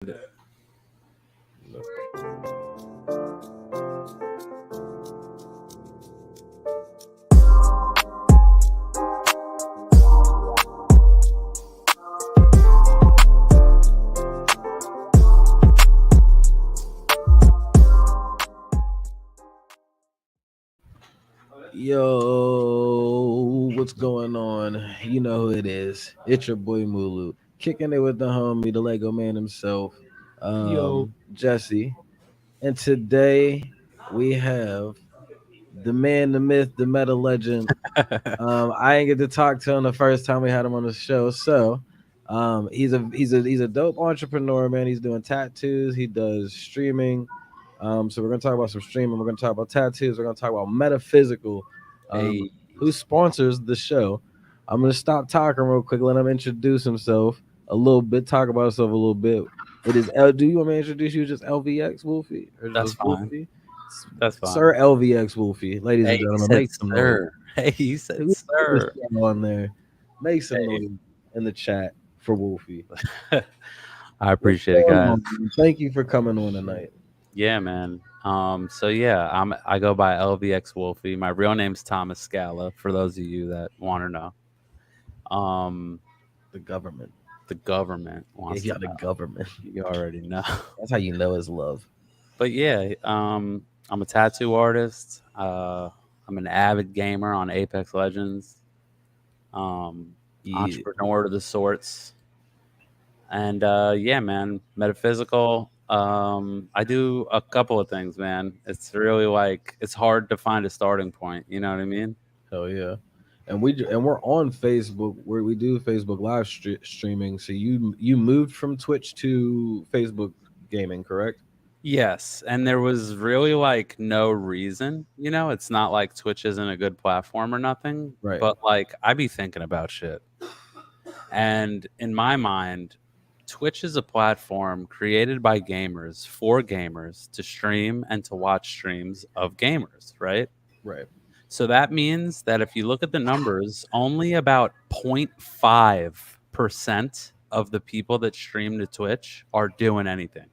Yo, what's going on? You know who it is. It's your boy Mulu, kicking it with the homie, the Lego man himself, Jesse. And today we have the man, the myth, the meta legend. I didn't get to talk to him the first time we had him on the show, so he's a dope entrepreneur, man. He's doing tattoos, he does streaming. So we're gonna talk about some streaming. We're gonna talk about tattoos. We're gonna talk about Meta-Fyzical, who sponsors the show. I'm gonna stop talking real quick, let him introduce himself a little bit, talk about himself a little bit. It is L. Do you want me to introduce you just LV X Wolfeyy? Or That's just fine. Wolfeyy? That's fine. Sir LV X Wolfeyy, ladies and Hey, he gentlemen, said make some noise. sir. Hey, he said Who's sir. on there? Make some Hey. noise in the chat for Wolfeyy. I appreciate it, guys. Thank you for coming on tonight. Yeah, man. So yeah, I go by LV X Wolfeyy. My real name's Thomas Scala, for those of you that want to know. The government. The government wants to the know. government. You already know. That's how you know it's love. But yeah, I'm a tattoo artist. I'm an avid gamer on Apex Legends. Entrepreneur of the sorts. And yeah, man, Meta-Fyzical. I do a couple of things, man. It's really like it's hard to find a starting point. You know what I mean? Hell yeah. And we're on Facebook where we do Facebook live streaming. So you moved from Twitch to Facebook gaming, correct? Yes, and there was really like no reason. You know, it's not like Twitch isn't a good platform or nothing. Right. But like I be thinking about shit, and in my mind, Twitch is a platform created by gamers for gamers to stream and to watch streams of gamers, right? Right. So that means that if you look at the numbers, only about 0.5% of the people that stream to Twitch are doing anything.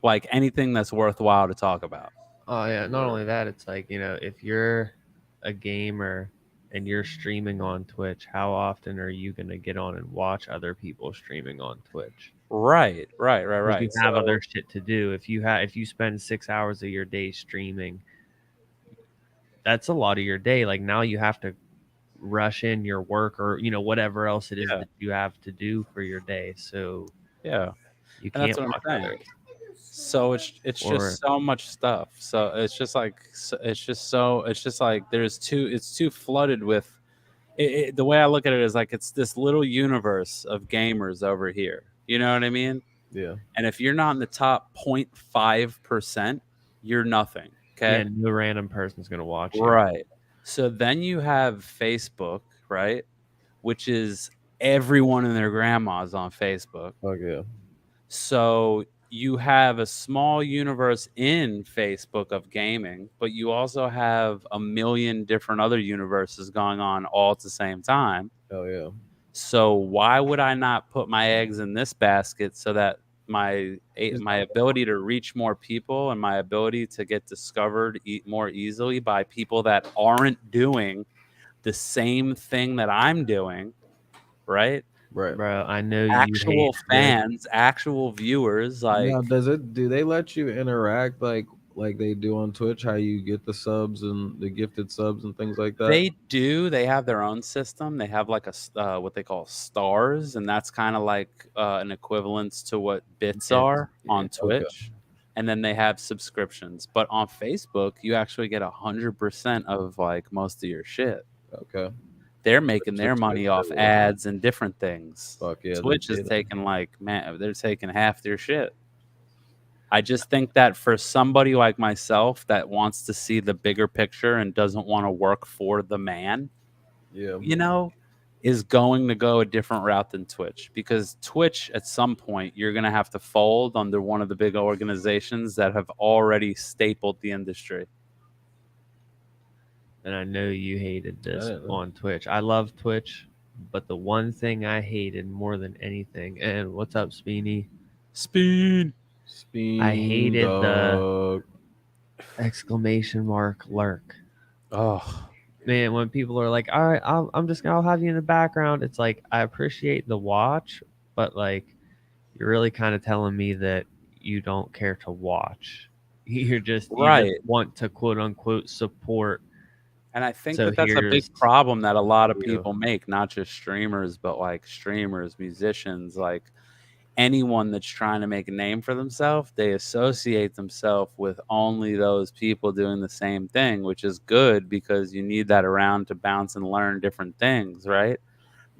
Like anything that's worthwhile to talk about. Oh, yeah. Not only that, it's like, if you're a gamer and you're streaming on Twitch, how often are you going to get on and watch other people streaming on Twitch? Right. You have other shit to do. If you spend 6 hours of your day streaming, that's a lot of your day. Like now you have to rush in your work or whatever else it is that you have to do for your day. So yeah, you can't. That's what I'm saying. So it's just so much stuff. So it's just like it's too flooded with it. The way I look at it is like it's this little universe of gamers over here. You know what I mean? Yeah. And if you're not in the top 0.5%, you're nothing. Okay. Yeah, no random person's gonna watch you. Right. So then you have Facebook, right? Which is everyone and their grandma's on Facebook. Okay. So you have a small universe in Facebook of gaming, but you also have a million different other universes going on all at the same time. Oh yeah. So why would I not put my eggs in this basket so that my ability to reach more people and my ability to get discovered more easily by people that aren't doing the same thing that I'm doing, right? Right, bro. I know actual fans, actual viewers. Like, now, do they let you interact like they do on Twitch? How you get the subs and the gifted subs and things like that? They do. They have their own system. They have like a what they call stars, and that's kind of like an equivalence to what bits are on Twitch. Okay. And then they have subscriptions. But on Facebook, you actually get 100% of like most of your shit. Okay. They're making their money off ads and different things. Fuck yeah. Twitch is taking they're taking half their shit. I just think that for somebody like myself that wants to see the bigger picture and doesn't want to work for the man, is going to go a different route than Twitch, because Twitch at some point you're going to have to fold under one of the big organizations that have already stapled the industry. And I know you hated this on Twitch. I love Twitch, but the one thing I hated more than anything, and what's up, Speeny? Spin. I hated dog. exclamation mark lurk. Oh, Man, when people are like, "All right, I'll have you in the background," it's like I appreciate the watch, but like you're really kind of telling me that you don't care to watch. You just right. want to quote unquote support. And I think So that that's a big here's problem that a lot of Yeah. people make, not just streamers, but like streamers, musicians, like anyone that's trying to make a name for themselves, they associate themselves with only those people doing the same thing, which is good because you need that around to bounce and learn different things, right?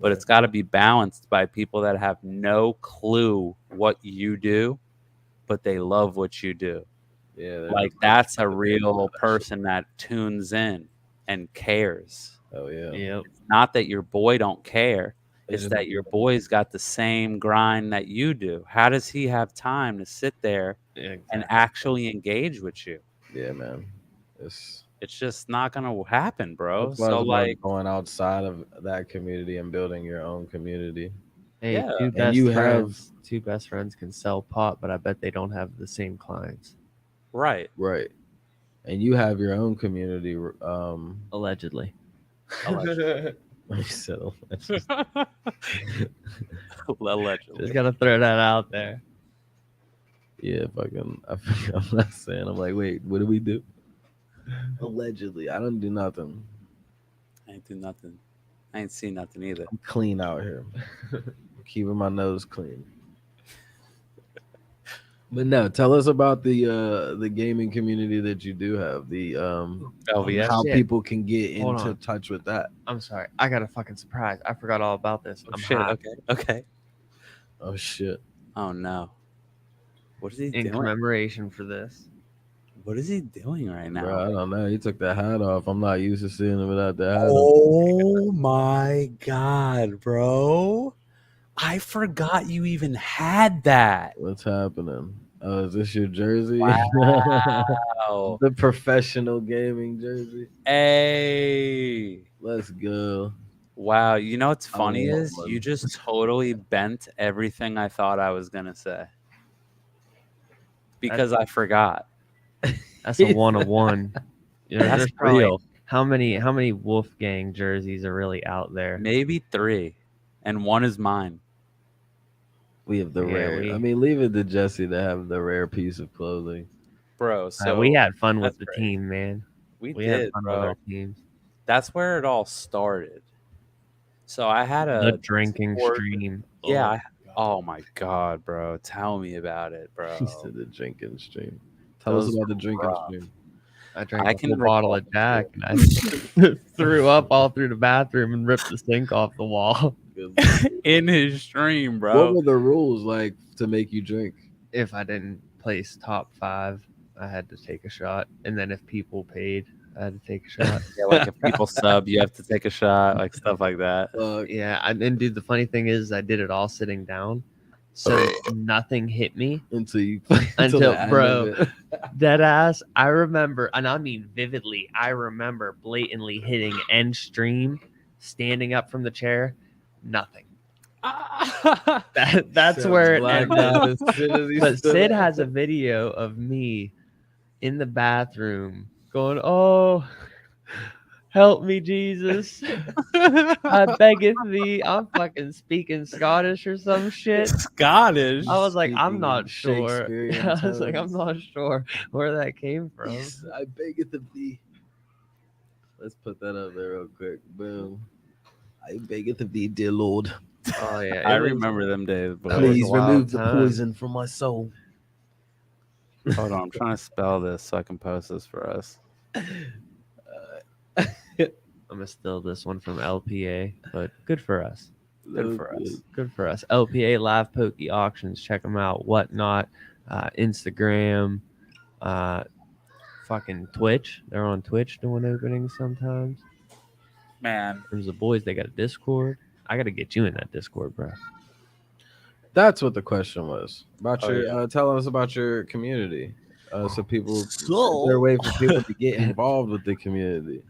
But it's got to be balanced by people that have no clue what you do, but they love what you do. Yeah, Like that's a real person that tunes in and cares. Oh yeah. yep. Not that your boy don't care. It's just- that your boy's got the same grind that you do. How does he have time to sit there and actually engage with you? Yeah, man. It's just not gonna happen, bro. that's why So it's about like, going outside of that community and building your own community. Hey, Yeah. two best friends can sell pot, but I bet they don't have the same clients. right. Right. And you have your own community. Allegedly. You said Allegedly. Just gotta throw that out there. yeah, I'm not saying. I'm like, wait, what do we do? Allegedly, I don't do nothing. I ain't do nothing. I ain't seen nothing either. I'm clean out here. Keeping my nose clean. But no, tell us about the gaming community that you do have. The LVX. how Shit. people can get Hold into on. touch with that. I'm sorry. I got a fucking surprise. I forgot all about this. Oh, I'm shit. hot. Okay. Oh shit. Oh no. What is he In doing? commemoration for this. What is he doing right now? Bro, I don't know. He took the hat off. I'm not used to seeing him without the hat on. Oh my god, bro. I forgot you even had that. What's happening? Oh, is this your jersey? Wow. The professional gaming jersey. Hey. Let's go. Wow. You know what's funny want is one. you just totally bent everything I thought I was going to say. Because I forgot. That's a 1-of-1. You know, That's there's probably real. how many Wolfgang jerseys are really out there? Maybe 3. And 1 is mine. We have the Yeah, rare. I mean, leave it to Jesse to have the rare piece of clothing. Bro, so we had fun with that's the great. team, man. We had did, fun bro. with our teams. That's where it all started. So I had The a drinking Discord- stream. Yeah. Oh my god, bro! Tell me about it, bro. He said the drinking stream. Tell us Those about the drinking rough. stream. I drank I a can full bottle of recall- Jack and I threw up all through the bathroom and ripped the sink off the wall. In his stream, What bro. were the rules like to make you drink? If I didn't place top 5, I had to take a shot. And then if people paid, I had to take a shot. Yeah, like if people sub, you have to take a shot, like stuff like that. Yeah, and dude, the funny thing is I did it all sitting down. So nothing hit me Until you until the end bro, of it. dead ass. I remember, and I mean vividly, I remember blatantly hitting end stream, standing up from the chair, nothing. That's where it Blacked ended. out as soon as he But stood Sid up. has a video of me in the bathroom going, "Oh, help me, Jesus. I beggeth thee." I'm fucking speaking Scottish or some shit. Scottish. I was like, I'm Speaking not in sure. Shakespearean I was like, I'm tones. not sure where that came from. I beg it of thee. Let's put that up there real quick. Boom. I beg it of thee, dear Lord. Oh yeah, I remember them days, That was boy. a Please wild remove the time. poison from my soul. Hold on, I'm trying to spell this so I can post this for us. I'm gonna steal this one from LPA, but good for us. Good for us. Good for us. LPA Live Pokey Auctions. Check them out. Whatnot. Instagram. Fucking Twitch. They're on Twitch doing openings sometimes. Man, There's the boys. They got a Discord. I got to get you in that Discord, bro. That's what the question was. About Oh, your yeah. tell us about your community. So people is there a way for people to get involved with the community?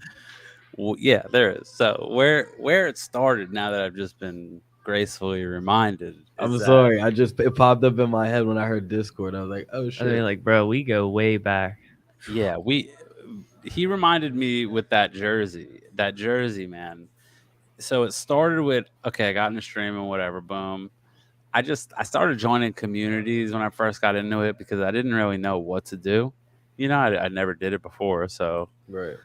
well, yeah, there is. So where it started, now that I've just been gracefully reminded. I'm sorry. It popped up in my head when I heard Discord. I was like, oh shit. I mean, like, bro, we go way back. Yeah, he reminded me with that jersey, man. So it started with, okay, I got into streaming, whatever, boom. I started joining communities when I first got into it because I didn't really know what to do. I never did it before, so right.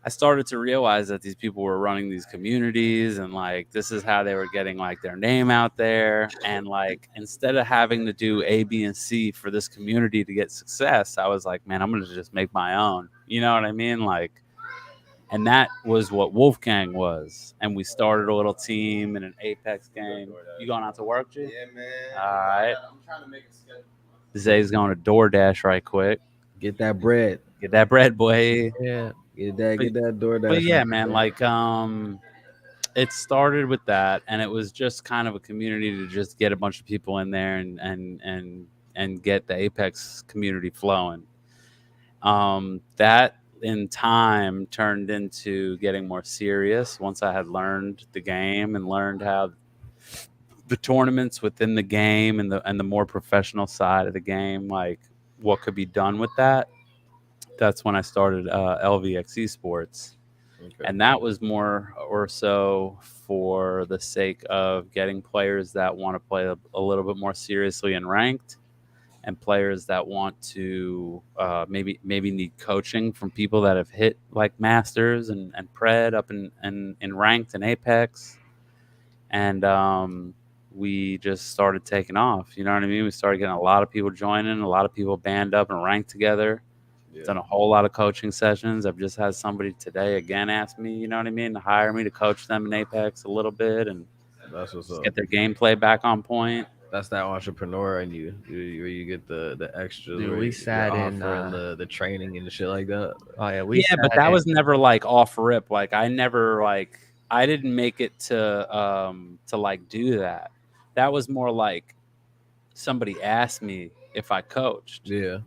I started to realize that these people were running these communities and like this is how they were getting like their name out there. And like instead of having to do A, B, and C for this community to get success, I was like, man, I'm gonna just make my own. You know what I mean? Like, and that was what Wolfgang was. And we started a little team in an Apex game. You going out to work, G? Yeah, man. All right. I'm trying to make a schedule. Zay's going to DoorDash right quick. Get that bread. Get that bread, boy. Yeah. Get that DoorDash. But yeah, man, like it started with that, and it was just kind of a community to just get a bunch of people in there and get the Apex community flowing. That in time turned into getting more serious once I had learned the game and learned how the tournaments within the game and the more professional side of the game, like what could be done with that. That's when I started LV X Esports. Okay. And that was more or so for the sake of getting players that want to play a little bit more seriously and ranked, and players that want to maybe need coaching from people that have hit like Masters and Pred up in ranked and Apex. And we just started taking off. You know what I mean? We started getting a lot of people joining, a lot of people band up and ranked together. Yeah. Done a whole lot of coaching sessions. I've just had somebody today again ask me, you know what I mean, to hire me to coach them in Apex a little bit and that's what's up. Get their gameplay back on point. That's that entrepreneur in you where you get the extras. Dude, we sat in the training and shit like that. Oh yeah, but that was never like off rip. Like I didn't make it to like do that. That was more like somebody asked me if I coached. Yeah.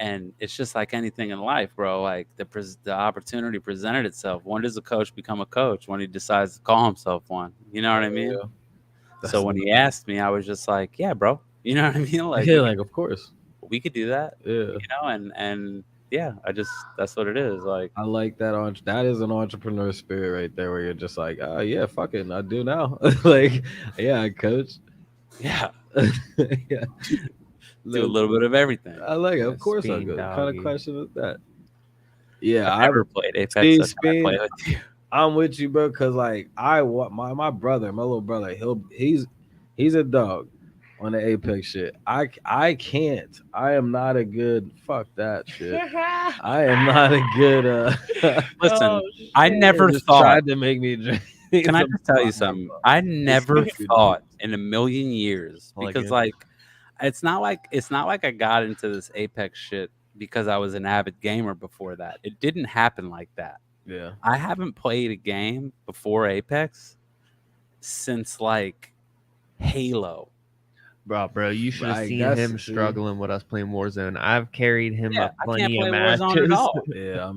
And it's just like anything in life, bro. Like the opportunity presented itself. When does a coach become a coach? When he decides to call himself one. You know what I mean? Yeah. So when he asked me, I was just like, yeah, bro. You know what I mean? Like, yeah, like of course. We could do that. Yeah. You know, and yeah, that's what it is. Like I like that. That is an entrepreneur spirit right there where you're just like, oh yeah, fuck it, I do now. Like, yeah, I coach. Yeah. Yeah. Do a little bit of everything. I like it. Of course I do. What kind of question is that? Yeah, I've never played Apex. I'm with you, bro, because like my brother, my little brother, he's a dog on the Apex shit. I can't. I am not a good fuck that shit. I am not a good listen, I never thought tried to make me drink. Can I just tell you something? I never thought in a million years because like it's not like I got into this Apex shit because I was an avid gamer before that. It didn't happen like that. Yeah. I haven't played a game before Apex since like Halo. Bro, you should have seen him struggling with us playing Warzone. I've carried him up plenty of matches. Warzone at all. Yeah,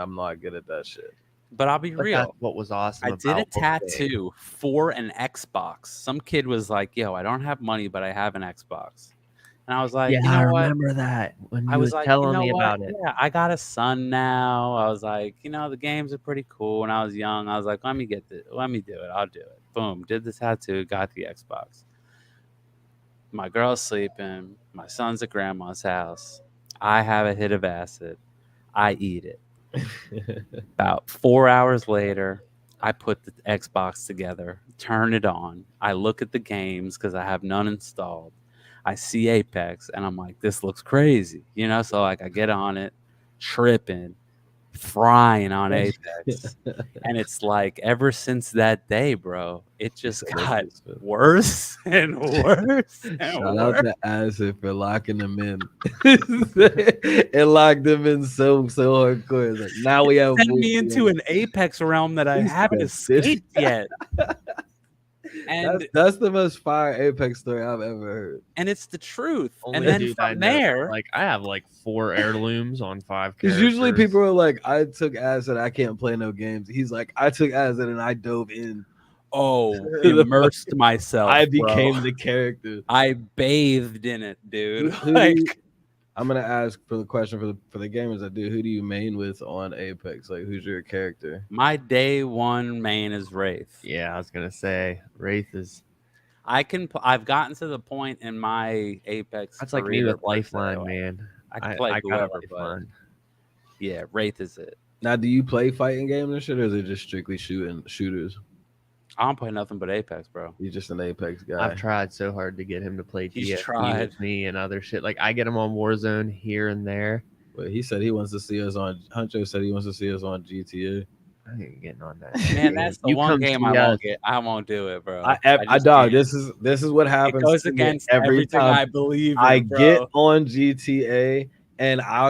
I'm not good at that shit. But I'll be real. That's what was awesome. I did a tattoo for an Xbox. Some kid was like, "Yo, I don't have money, but I have an Xbox." And I was like, "Yeah, you know I what? remember that when I you was were like, telling me about it." Yeah, I got a son now. I was like, the games are pretty cool. When I was young, I was like, let me do it. I'll do it. Boom, did the tattoo, got the Xbox. My girl's sleeping. My son's at grandma's house. I have a hit of acid. I eat it. About 4 hours later, I put the Xbox together, turn it on. I look at the games because I have none installed. I see Apex, and I'm like, this looks crazy. So like I get on it, tripping, frying on Apex. And it's like ever since that day, bro, it just got worse and worse and Shout out to Acid for locking them in. It locked them in so hardcore. Like, now we have send me into an Apex realm that I haven't escaped yet. And that's the most fire Apex story I've ever heard. And it's the truth. And then from there, like I have like 4 heirlooms on 5 because usually people are like, I took acid, I can't play no games. He's like, I took acid and I dove in immersed myself. I became bro. the character. I bathed in it, dude. Who do you, I'm gonna ask for the question for the gamers that do. Who do you main with on Apex? Like, who's your character? My day one main is Wraith. Yeah, I was gonna say Wraith is. I've gotten to the point in my Apex. That's like career me with per se, Lifeline, like, man. I can play got a whoever, but Lifeline. yeah, Wraith is it. Now, do you play fighting games and shit, or is it just strictly shooters? I don't play nothing but Apex, bro. You're just an Apex guy. I've tried so hard to get him to play He's GFT tried. with me and other shit. Like I get him on Warzone here and there. But he said he wants to see us on. Huncho said he wants to see us on GTA. I ain't getting on that. Man, that's the You one come game see I us. won't get. I won't do it, bro. I just dog. can't. This is what It happens. goes to me against every everything time I believe in, I bro. get on GTA. And I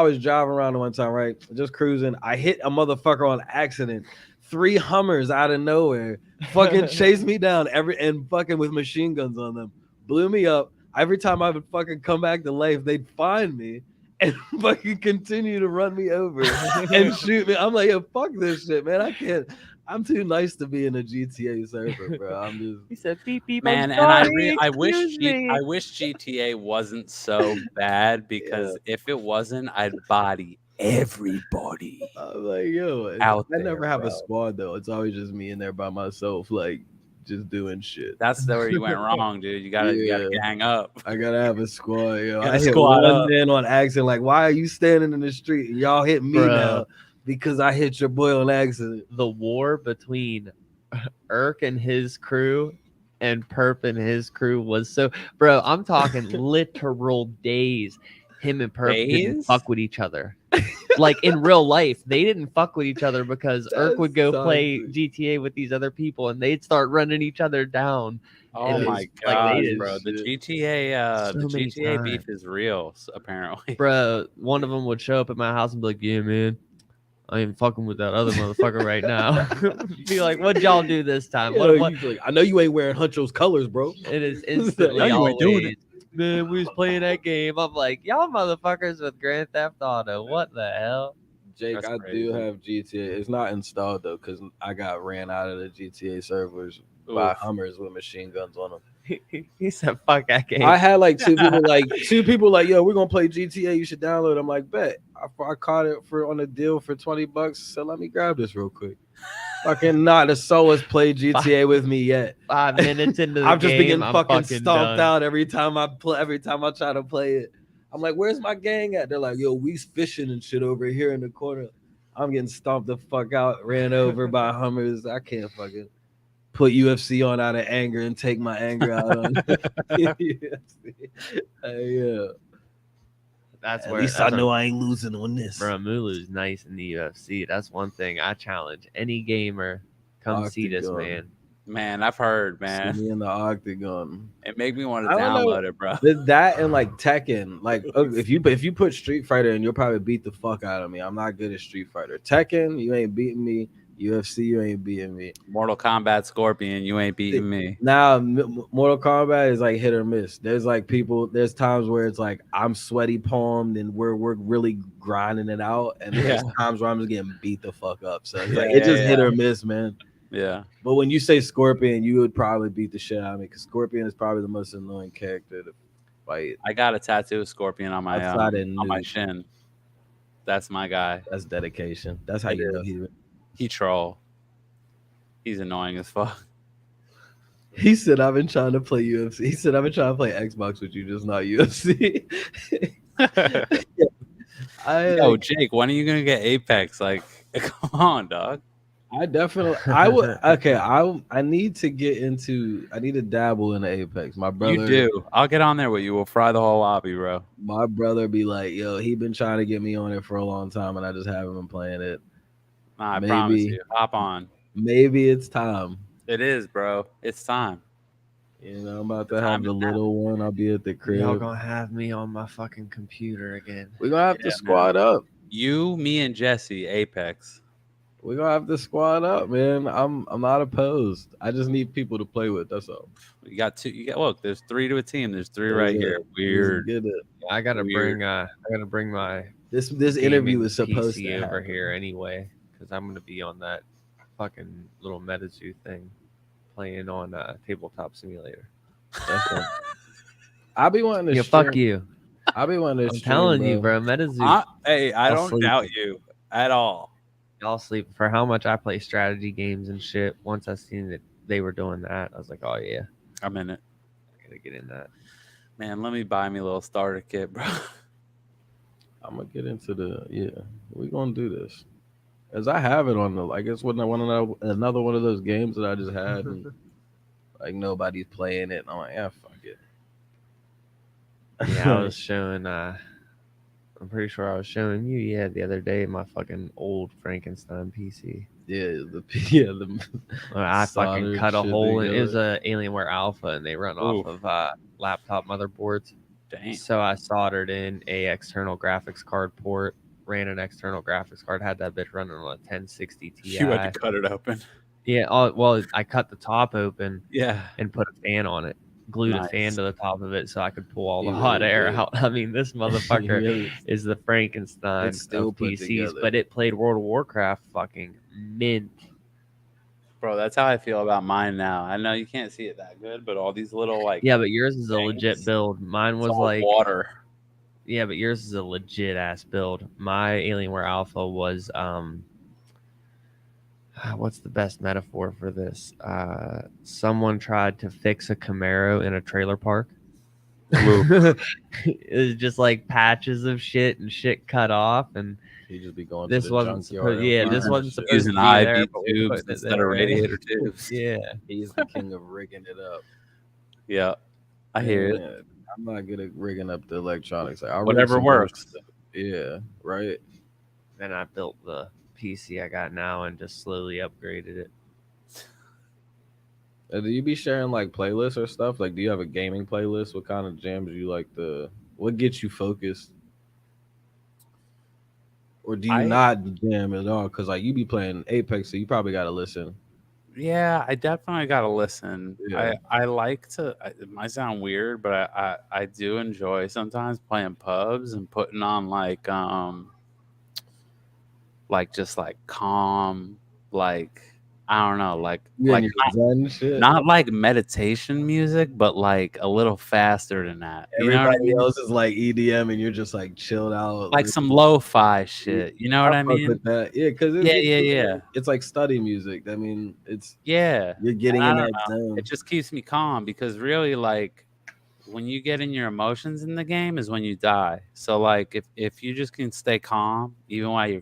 was driving around one time, right? Just cruising. I hit a motherfucker on accident. 3 Hummers out of nowhere fucking chased me down and fucking with machine guns on them. Blew me up. Every time I would fucking come back to life, they'd find me and fucking continue to run me over and shoot me. I'm like, yo, fuck this shit, man. I can't. I'm too nice to be in a GTA server, bro. I'm just. He said, "Beep beep." Man, I'm and sorry, I wish excuse me. I wish GTA wasn't so bad because if it wasn't, I'd body everybody. I'm like, yo, Out I never there, have bro. a squad though. It's always just me in there by myself, like just doing shit. That's where you went wrong, dude. You gotta gang up. I gotta have a squad. Yo, Gotta I hit squad one up. man on accident. Like, why are you standing in the street and y'all hit me Bro. now because I hit your boy on accident? The war between Irk and his crew and Perp and his crew was so, bro. I'm talking literal days. Him and Perp didn't Days? fuck with each other. Like in real life, they didn't fuck with each other because Irk would go That's play toxic. GTA with these other people and they'd start running each other down. Oh And my it's like they god, just- bro! The shit. GTA, So many beef times. is real, apparently. Bro, one of them would show up at my house and be like, "Yeah, man, I ain't fucking with that other motherfucker right now." Be like, "What'd y'all do this time?" Yo, What? he's like, I know you ain't wearing Huncho's colors, bro. It is instantly No, you always. ain't doing it. Man, we was playing that game. I'm like, y'all motherfuckers with Grand Theft Auto. What the hell? Jake, That's I crazy. do have GTA. It's not installed though, because I got ran out of the GTA servers by Oof. Hummers with machine guns on them. He said, "Fuck that game." I had like two people like, yo, we're gonna play GTA. You should download it. I'm like, bet. I caught it on a deal for $20. So let me grab this real quick. Fucking not a soul has played GTA with me yet. 5 minutes into the I've just been game, getting I'm fucking stomped done. out every time I try to play it. I'm like, where's my gang at? They're like, yo, we's fishing and shit over here in the corner. I'm getting stomped the fuck out, ran over by Hummers. I can't fucking put UFC on out of anger and take my anger out on UFC. Yeah. That's At where least I know I ain't losing on this. Bro, Mulu's nice in the UFC. That's one thing I challenge any gamer. Come see this Octagon. man. Man, I've heard, See man. me in the octagon. It made me want to I don't know. download it, bro. That and like Tekken, like if you put Street Fighter in, you'll probably beat the fuck out of me. I'm not good at Street Fighter. Tekken, you ain't beating me. UFC, you ain't beating me. Mortal Kombat Scorpion, you ain't beating me. Now, Mortal Kombat is like hit or miss. There's like there's times where it's like I'm sweaty palmed and we're really grinding it out, and there's times where I'm just getting beat the fuck up. So it's like it's just hit or miss, man. Yeah. But when you say Scorpion, you would probably beat the shit out of me because Scorpion is probably the most annoying character to fight. I got a tattoo of Scorpion on my Outside of on my nude. shin. That's my guy. That's dedication. That's how you know He troll. He's annoying as fuck. He said, I've been trying to play UFC. He said, I've been trying to play Xbox with you, just not UFC. Yo, Jake, when are you gonna get Apex? Like, come on, dog. I would. Okay, I need to dabble in the Apex. My brother, You do. I'll get on there with you. We'll fry the whole lobby, bro. My brother be like, yo, he been trying to get me on it for a long time, and I just haven't been playing it. Nah, I promise you. Hop on. Maybe it's time. It is, bro. It's time. You know, I'm about to have the little one. I'll be at the crib. Y'all gonna have me on my fucking computer again. We're gonna have to squad up. You, me, and Jesse, Apex. We're gonna have to squad up, man. I'm not opposed. I just need people to play with. That's all. You got two. Look. There's 3 to a team. There's 3 right here. Weird. Get it. I gotta bring my This interview is supposed PC to over happen. here anyway because I'm gonna be on that fucking little MetaZoo thing. playing on Tabletop Simulator. That's not, I be wanting to Yeah, stream. fuck you. I be wanting to I'm stream, telling you, bro. Meta-Fyzical. Hey, I I'll don't sleep. doubt you at all. Y'all sleep for how much I play strategy games and shit. Once I seen that they were doing that, I was like, oh yeah, I'm in it. I gotta get in that. Man, let me buy me a little starter kit, bro. I'm gonna get into we're gonna do this. As I have it on the, I guess when I want another one of those games that I just had, and like nobody's playing it, and I'm like, yeah, fuck it. Yeah, I was showing. I'm pretty sure I was showing you. Yeah, the other day, my fucking old Frankenstein PC. I fucking soldered cut a shit hole. It was together. a Alienware Alpha, and they run Oof. off of laptop motherboards. Dang. So I soldered in a external graphics card port, ran an external graphics card, had that bitch running on a 1060 Ti. You had to cut it open. Yeah, well, I cut the top open Yeah. and put a fan on it. Glued a fan Nice. to the top of it so I could pull all the You hot really air did. out. I mean, this motherfucker Really. is the Frankenstein It's still of put PCs, together. but it played World of Warcraft fucking mint. Bro, that's how I feel about mine now. I know you can't see it that good, but all these little like Yeah, but yours is a legit things, build. Mine it's was all like water. Yeah, but yours is a legit ass build. My Alienware Alpha was what's the best metaphor for this? Someone tried to fix a Camaro in a trailer park. It was just like patches of shit and shit cut off, and He just be going this to the wasn't junkyard. supposed. Yeah, this and wasn't shit. supposed Using to be there, IV but we're tubes putting it instead of there. radiator tubes. Yeah, He's the king of rigging it up. Yeah, I hear it. Man, I'm not good at rigging up the electronics. Like, I'll rig Whatever some cool works. stuff. Yeah, right. then I built the PC I got now and just slowly upgraded it. Do you be sharing like playlists or stuff? Like, do you have a gaming playlist? What kind of jams you like to? What gets you focused? Or do you not jam at all? Because like you be playing Apex, so you probably got to listen. Yeah, I definitely got to listen. Yeah. I like to. It might sound weird, but I do enjoy sometimes playing pubs and putting on like just like calm, like I don't know, like Your Zen shit. not like meditation music, but like a little faster than that. You know what I Everybody mean? else is like EDM, and you're just like chilled out, Like some lo-fi shit. You know what I fuck mean? with that. Yeah, because Yeah. It's like study music. I mean, it's Yeah. you're getting And in I that don't know. zone. It just keeps me calm because really, like, when you get in your emotions in the game is when you die. So, like, if you just can stay calm even while you're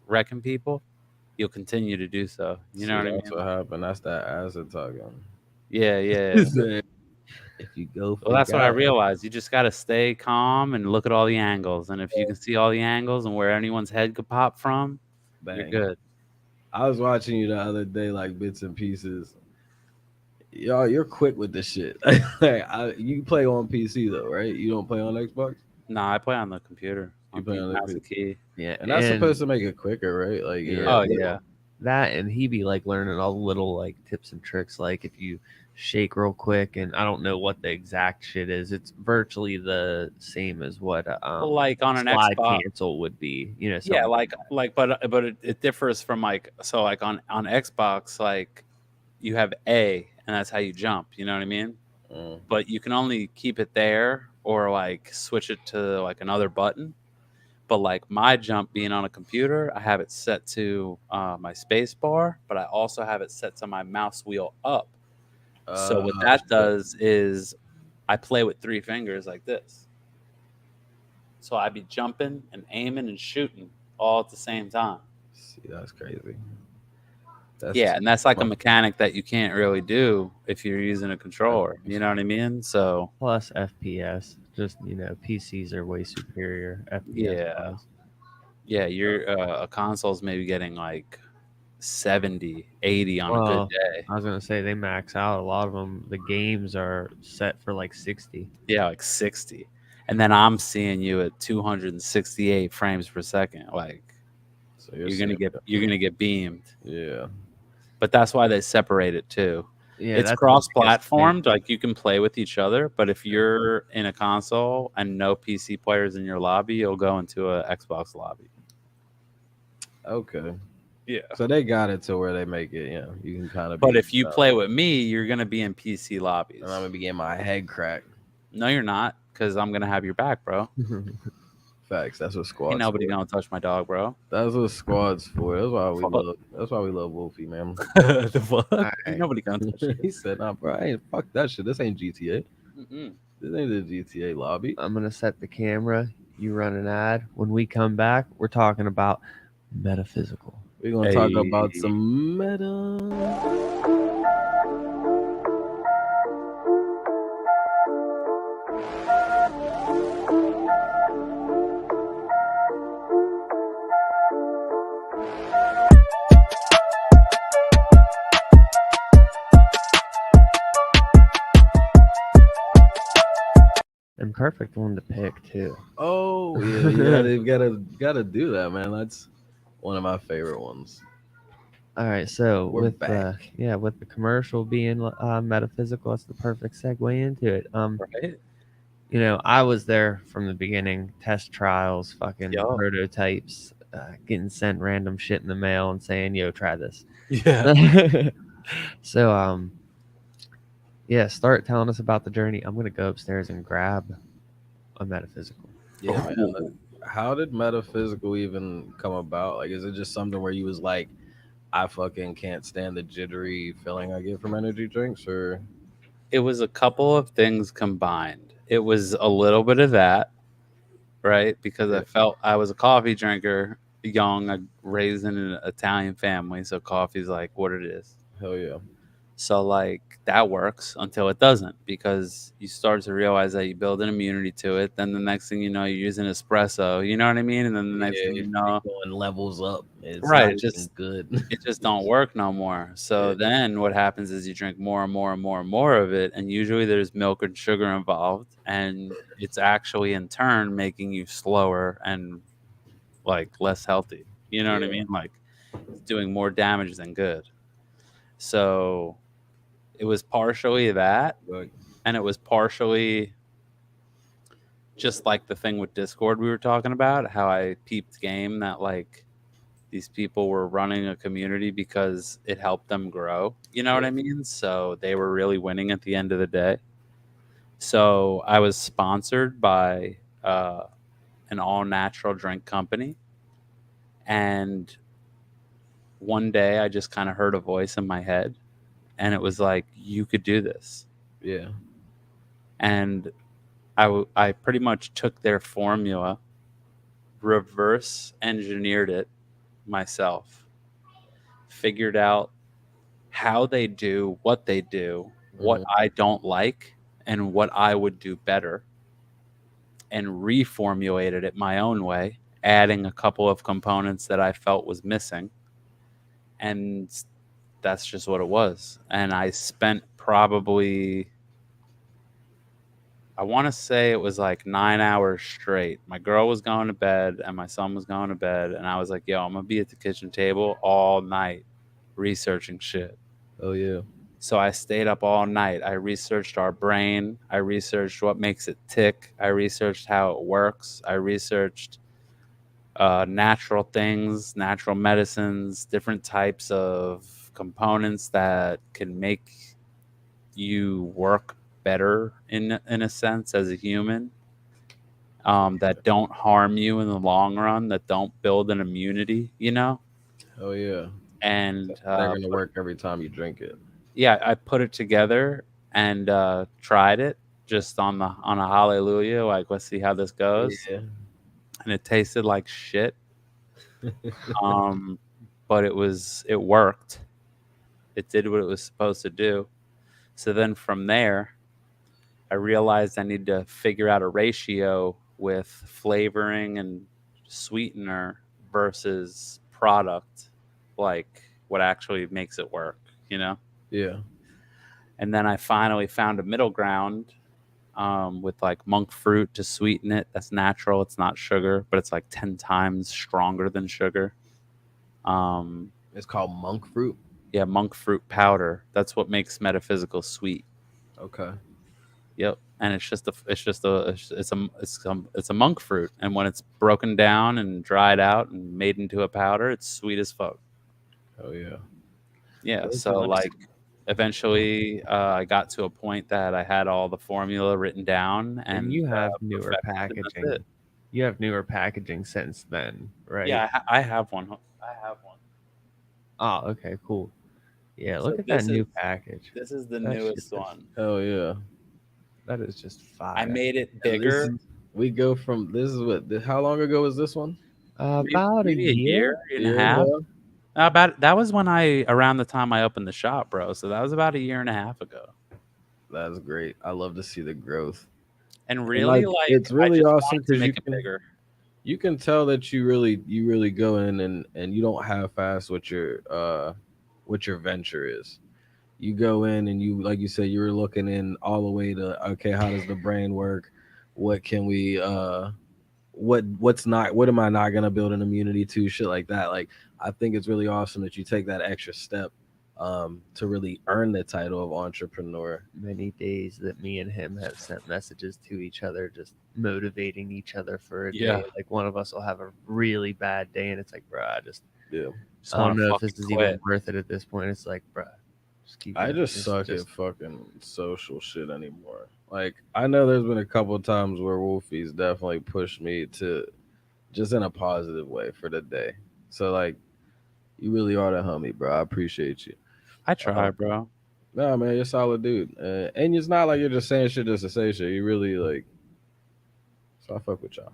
wrecking people, you'll continue to do so. You know what I mean? That's what happened. That's that acid talking. Yeah. If you go, Well, that's what I realized. You just got to stay calm and look at all the angles. And if you can see all the angles and where anyone's head could pop from, you're good. I was watching you the other day, like bits and pieces. Y'all, you're quick with this shit. You play on PC though, right? You don't play on Xbox. Nah, I play on the computer. You play on the Mouse and key. Yeah, and that's supposed to make it quicker, right? Like, Yeah. Yeah. That, and he be like learning all the little like tips and tricks, like if you shake real quick, and I don't know what the exact shit is. It's virtually the same as what like on an slide Xbox cancel would be. You know, yeah, something but it differs from like so like on Xbox like you have A and that's how you jump. You know what I mean? But you can only keep it there or like switch it to like another button. But like my jump being on a computer, I have it set to my space bar, but I also have it set to my mouse wheel up. So what that does is I play with 3 fingers like this. So I'd be jumping and aiming and shooting all at the same time. See, that's crazy. And that's like a mechanic that you can't really do if you're using a controller. You know what I mean? So plus FPS, just PCs are way superior. FPS your a console's maybe getting like 70, 80 on a good day. I was gonna say they max out. A lot of them, the games are set for like 60. Yeah, like 60, and then I'm seeing you at 268 frames per second. Like, so you're gonna get beamed. Yeah. But that's why they separate it too. Yeah, it's cross-platformed. Like you can play with each other, but if you're in a console and no PC players in your lobby, you'll go into a Xbox lobby. Okay. Yeah. So they got it to where they make it. Yeah, you can kind of. But if you play with me, you're gonna be in PC lobbies. and I'm gonna be getting my head cracked. No, you're not, because I'm gonna have your back, bro. Facts. That's what Ain't squads. nobody for. gonna touch my dog, bro. That's what squads for. That's why we Fuck. love. That's why we love Wolfey, man. The fuck? Alright. Ain't nobody gonna touch you. He said, "Nah, bro, I ain't fuck that shit. This ain't GTA. Mm-mm. This ain't the GTA lobby." I'm gonna set the camera. You run an ad. When we come back, we're talking about Meta-Fyzical. We're gonna talk Hey. about some meta. And perfect one to pick too. Oh yeah, they've gotta do that, man. That's one of my favorite ones. All right, so We're with back. with the commercial being Meta-Fyzical, that's the perfect segue into it. Right? You know, I was there from the beginning, test trials, fucking Yo. prototypes, getting sent random shit in the mail and saying, "Yo, try this." Yeah. So yeah, start telling us about the journey. I'm gonna go upstairs and grab a Meta-Fyzical. Yeah, man. How did Meta-Fyzical even come about? Like, is it just something where you was like, I fucking can't stand the jittery feeling I get from energy drinks, or It was a couple of things combined. It was a little bit of that, right? Because I felt I was a coffee drinker, young, raised in an Italian family, so coffee's like what it is. hell yeah, So like that works until it doesn't, because you start to realize that you build an immunity to it. Then the next thing you know, you're using espresso. You know what I mean? And then the next thing you know, going levels up. It's right, not even good. it just don't work no more. So Yeah. then what happens is you drink more and more and more and more of it, and usually there's milk and sugar involved, and it's actually in turn making you slower and like less healthy. You know what I Yeah. mean? Like it's doing more damage than good. So it was partially that, But and it was partially just like the thing with Discord we were talking about, how I peeped game that like these people were running a community because it helped them grow. You know what I mean? So they were really winning at the end of the day. So I was sponsored by an all natural drink company. And one day I just kind of heard a voice in my head, and it was like, you could do this. yeah, And I pretty much took their formula, reverse engineered it myself, figured out how they do what they do, what I don't like, and what I would do better, and reformulated it my own way, adding a couple of components that I felt was missing. And that's just what it was. And I spent probably, I want to say it was like 9 hours straight. My girl was going to bed and my son was going to bed. And I was like, yo, I'm going to be at the kitchen table all night researching shit. oh yeah, So I stayed up all night. I researched our brain. I researched what makes it tick. I researched how it works. I researched natural things, natural medicines, different types of components that can make you work better in a sense as a human, that don't harm you in the long run, that don't build an immunity, you know? oh yeah. And They're gonna work every time you drink it. yeah, I put it together and tried it just on a hallelujah, like let's see how this goes. Yeah, And it tasted like shit. But it worked. It did what it was supposed to do. So then from there, I realized I need to figure out a ratio with flavoring and sweetener versus product, like what actually makes it work, you know? yeah, And then I finally found a middle ground with like monk fruit to sweeten it. That's natural. It's not sugar, but it's like 10 times stronger than sugar. it's called monk fruit. Yeah, monk fruit powder. That's what makes Meta-Fyzical sweet. Okay, Yep. And it's a monk fruit, and when it's broken down and dried out and made into a powder, it's sweet as fuck. Oh yeah. Yeah, Where's the so next? like eventually I got to a point that I had all the formula written down And and you have newer perfected, and that's it. packaging. You have newer packaging since then, right? Yeah, I have one. I have one. Oh, okay, cool. Yeah, So look at that new package. this is the That shit newest is one. Hell yeah. that is just I fire. made it And this bigger, is we go from this is what how long ago was this one? About a maybe a year. year A and a year half. ago. About that was when I around the time I opened the shop, bro. So that was about a year and a half ago. That's great. I love to see the growth. And And really, like like, it's I really just awesome wanted to because make it bigger. you can tell that you really go in and you don't half-ass what your venture is. You go in and you like you said you were looking in all the way to okay, how does the brain work? What can we what's not what am I not gonna build an immunity to? Shit like that. Like I think it's really awesome that you take that extra step to really earn the title of entrepreneur. Many days that me and him have sent messages to each other, just motivating each other for a Yeah, day. Like one of us will have a really bad day, and it's like, bruh, Yeah. just I want don't to know if fucking this is even quit. worth it at this point. It's like, bruh, just keep I going. just suck at fucking social shit anymore. Like I know there's been a couple of times where Wolfie's definitely pushed me to just in a positive way for the day. So like you really are the homie, bro. I appreciate you. I Uh, try, bro. nah, man, you're a solid dude, and it's not like you're just saying shit just to say shit. You really like. So I fuck with y'all.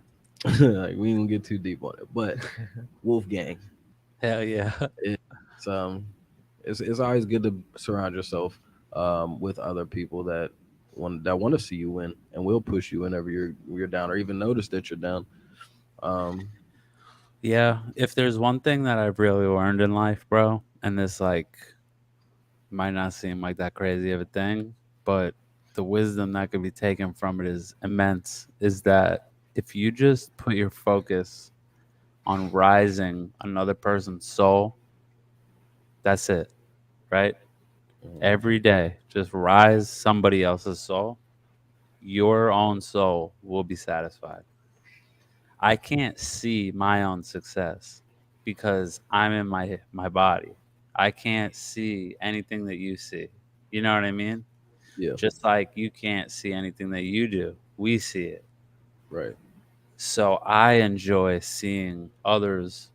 Like we ain't gonna get too deep on it, but Wolfgang, Hell yeah. it's it's always good to surround yourself with other people that want to see you win and will push you whenever you're down or even notice that you're down. Um, Yeah, if there's one thing that I've really learned in life, bro, and this like might not seem like that crazy of a thing, but the wisdom that could be taken from it is immense. Is that if you just put your focus on rising another person's soul, that's it, right? mhm, Every day, just rise somebody else's soul. Your own soul will be satisfied. I can't see my own success because I'm in my body. I can't see anything that you see. You know what I mean? yeah, Just like you can't see anything that you do. We see it. right. So I enjoy seeing others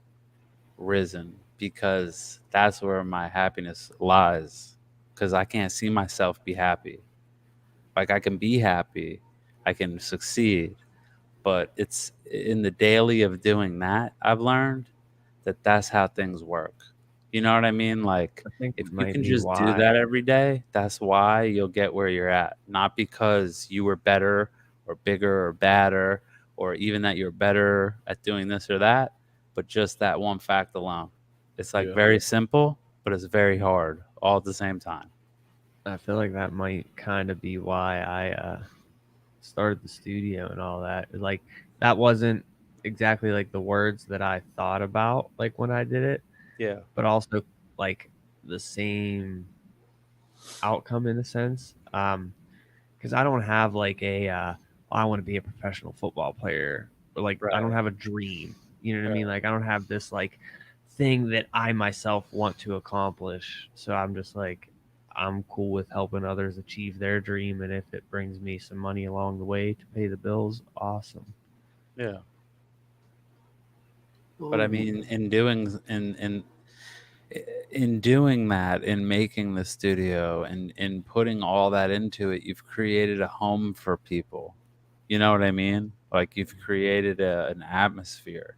risen because that's where my happiness lies. Because I can't see myself be happy. Like I can be happy, I can succeed, but it's in the daily of doing that I've learned that that's how things work. You know what I mean? Like I think if it you might can be just do why. that every day, that's why you'll get where you're at. Not because you were better or bigger or badder or even that you're better at doing this or that, but just that one fact alone. It's like Yeah, very simple, but it's very hard all at the same time. I feel like that might kind of be why I started the studio and all that. Like that wasn't exactly like the words that I thought about like when I did it, Yeah. but also like the same outcome in a sense. Because I don't have like a I want to be a professional football player, or like I don't Right. have a dream. You know what I mean? Right. Like I don't have this like thing that I myself want to accomplish. So I'm just like I'm cool with helping others achieve their dream, and if it brings me some money along the way to pay the bills, awesome. Yeah. But I Ooh, mean, in doing that, in making the studio and in putting all that into it, you've created a home for people. You know what I mean? Like you've created an atmosphere.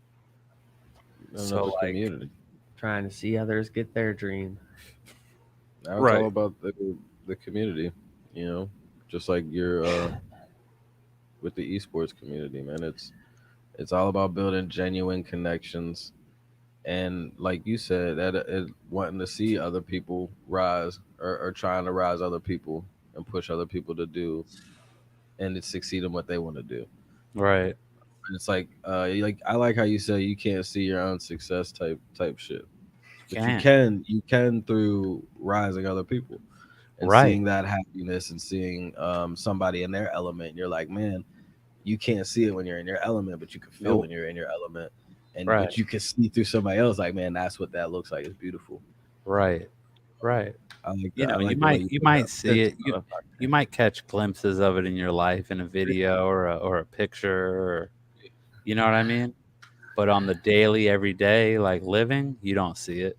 another So like, community. Trying to see others get their dream. Now it's all right, about the community. You know, just like you're with the esports community, man. It's all about building genuine connections and like you said that wanting to see other people rise or trying to rise other people and push other people to do and to succeed in what they want to do. right, And it's like like I like how you say you can't see your own success type shit, but can't, you can through rising other people and right, seeing that happiness and seeing somebody in their element. You're like, man, you can't see it when you're in your element, but you can feel nope, when you're in your element, and right, but you can see through somebody else. Like, man, that's what that looks like. It's beautiful. Right. Right. I like You that. I know, like the way you you put might that. see it. You might catch glimpses of it in your life in a video or a picture, or you know what I mean? But on the daily, everyday, like living, you don't see it.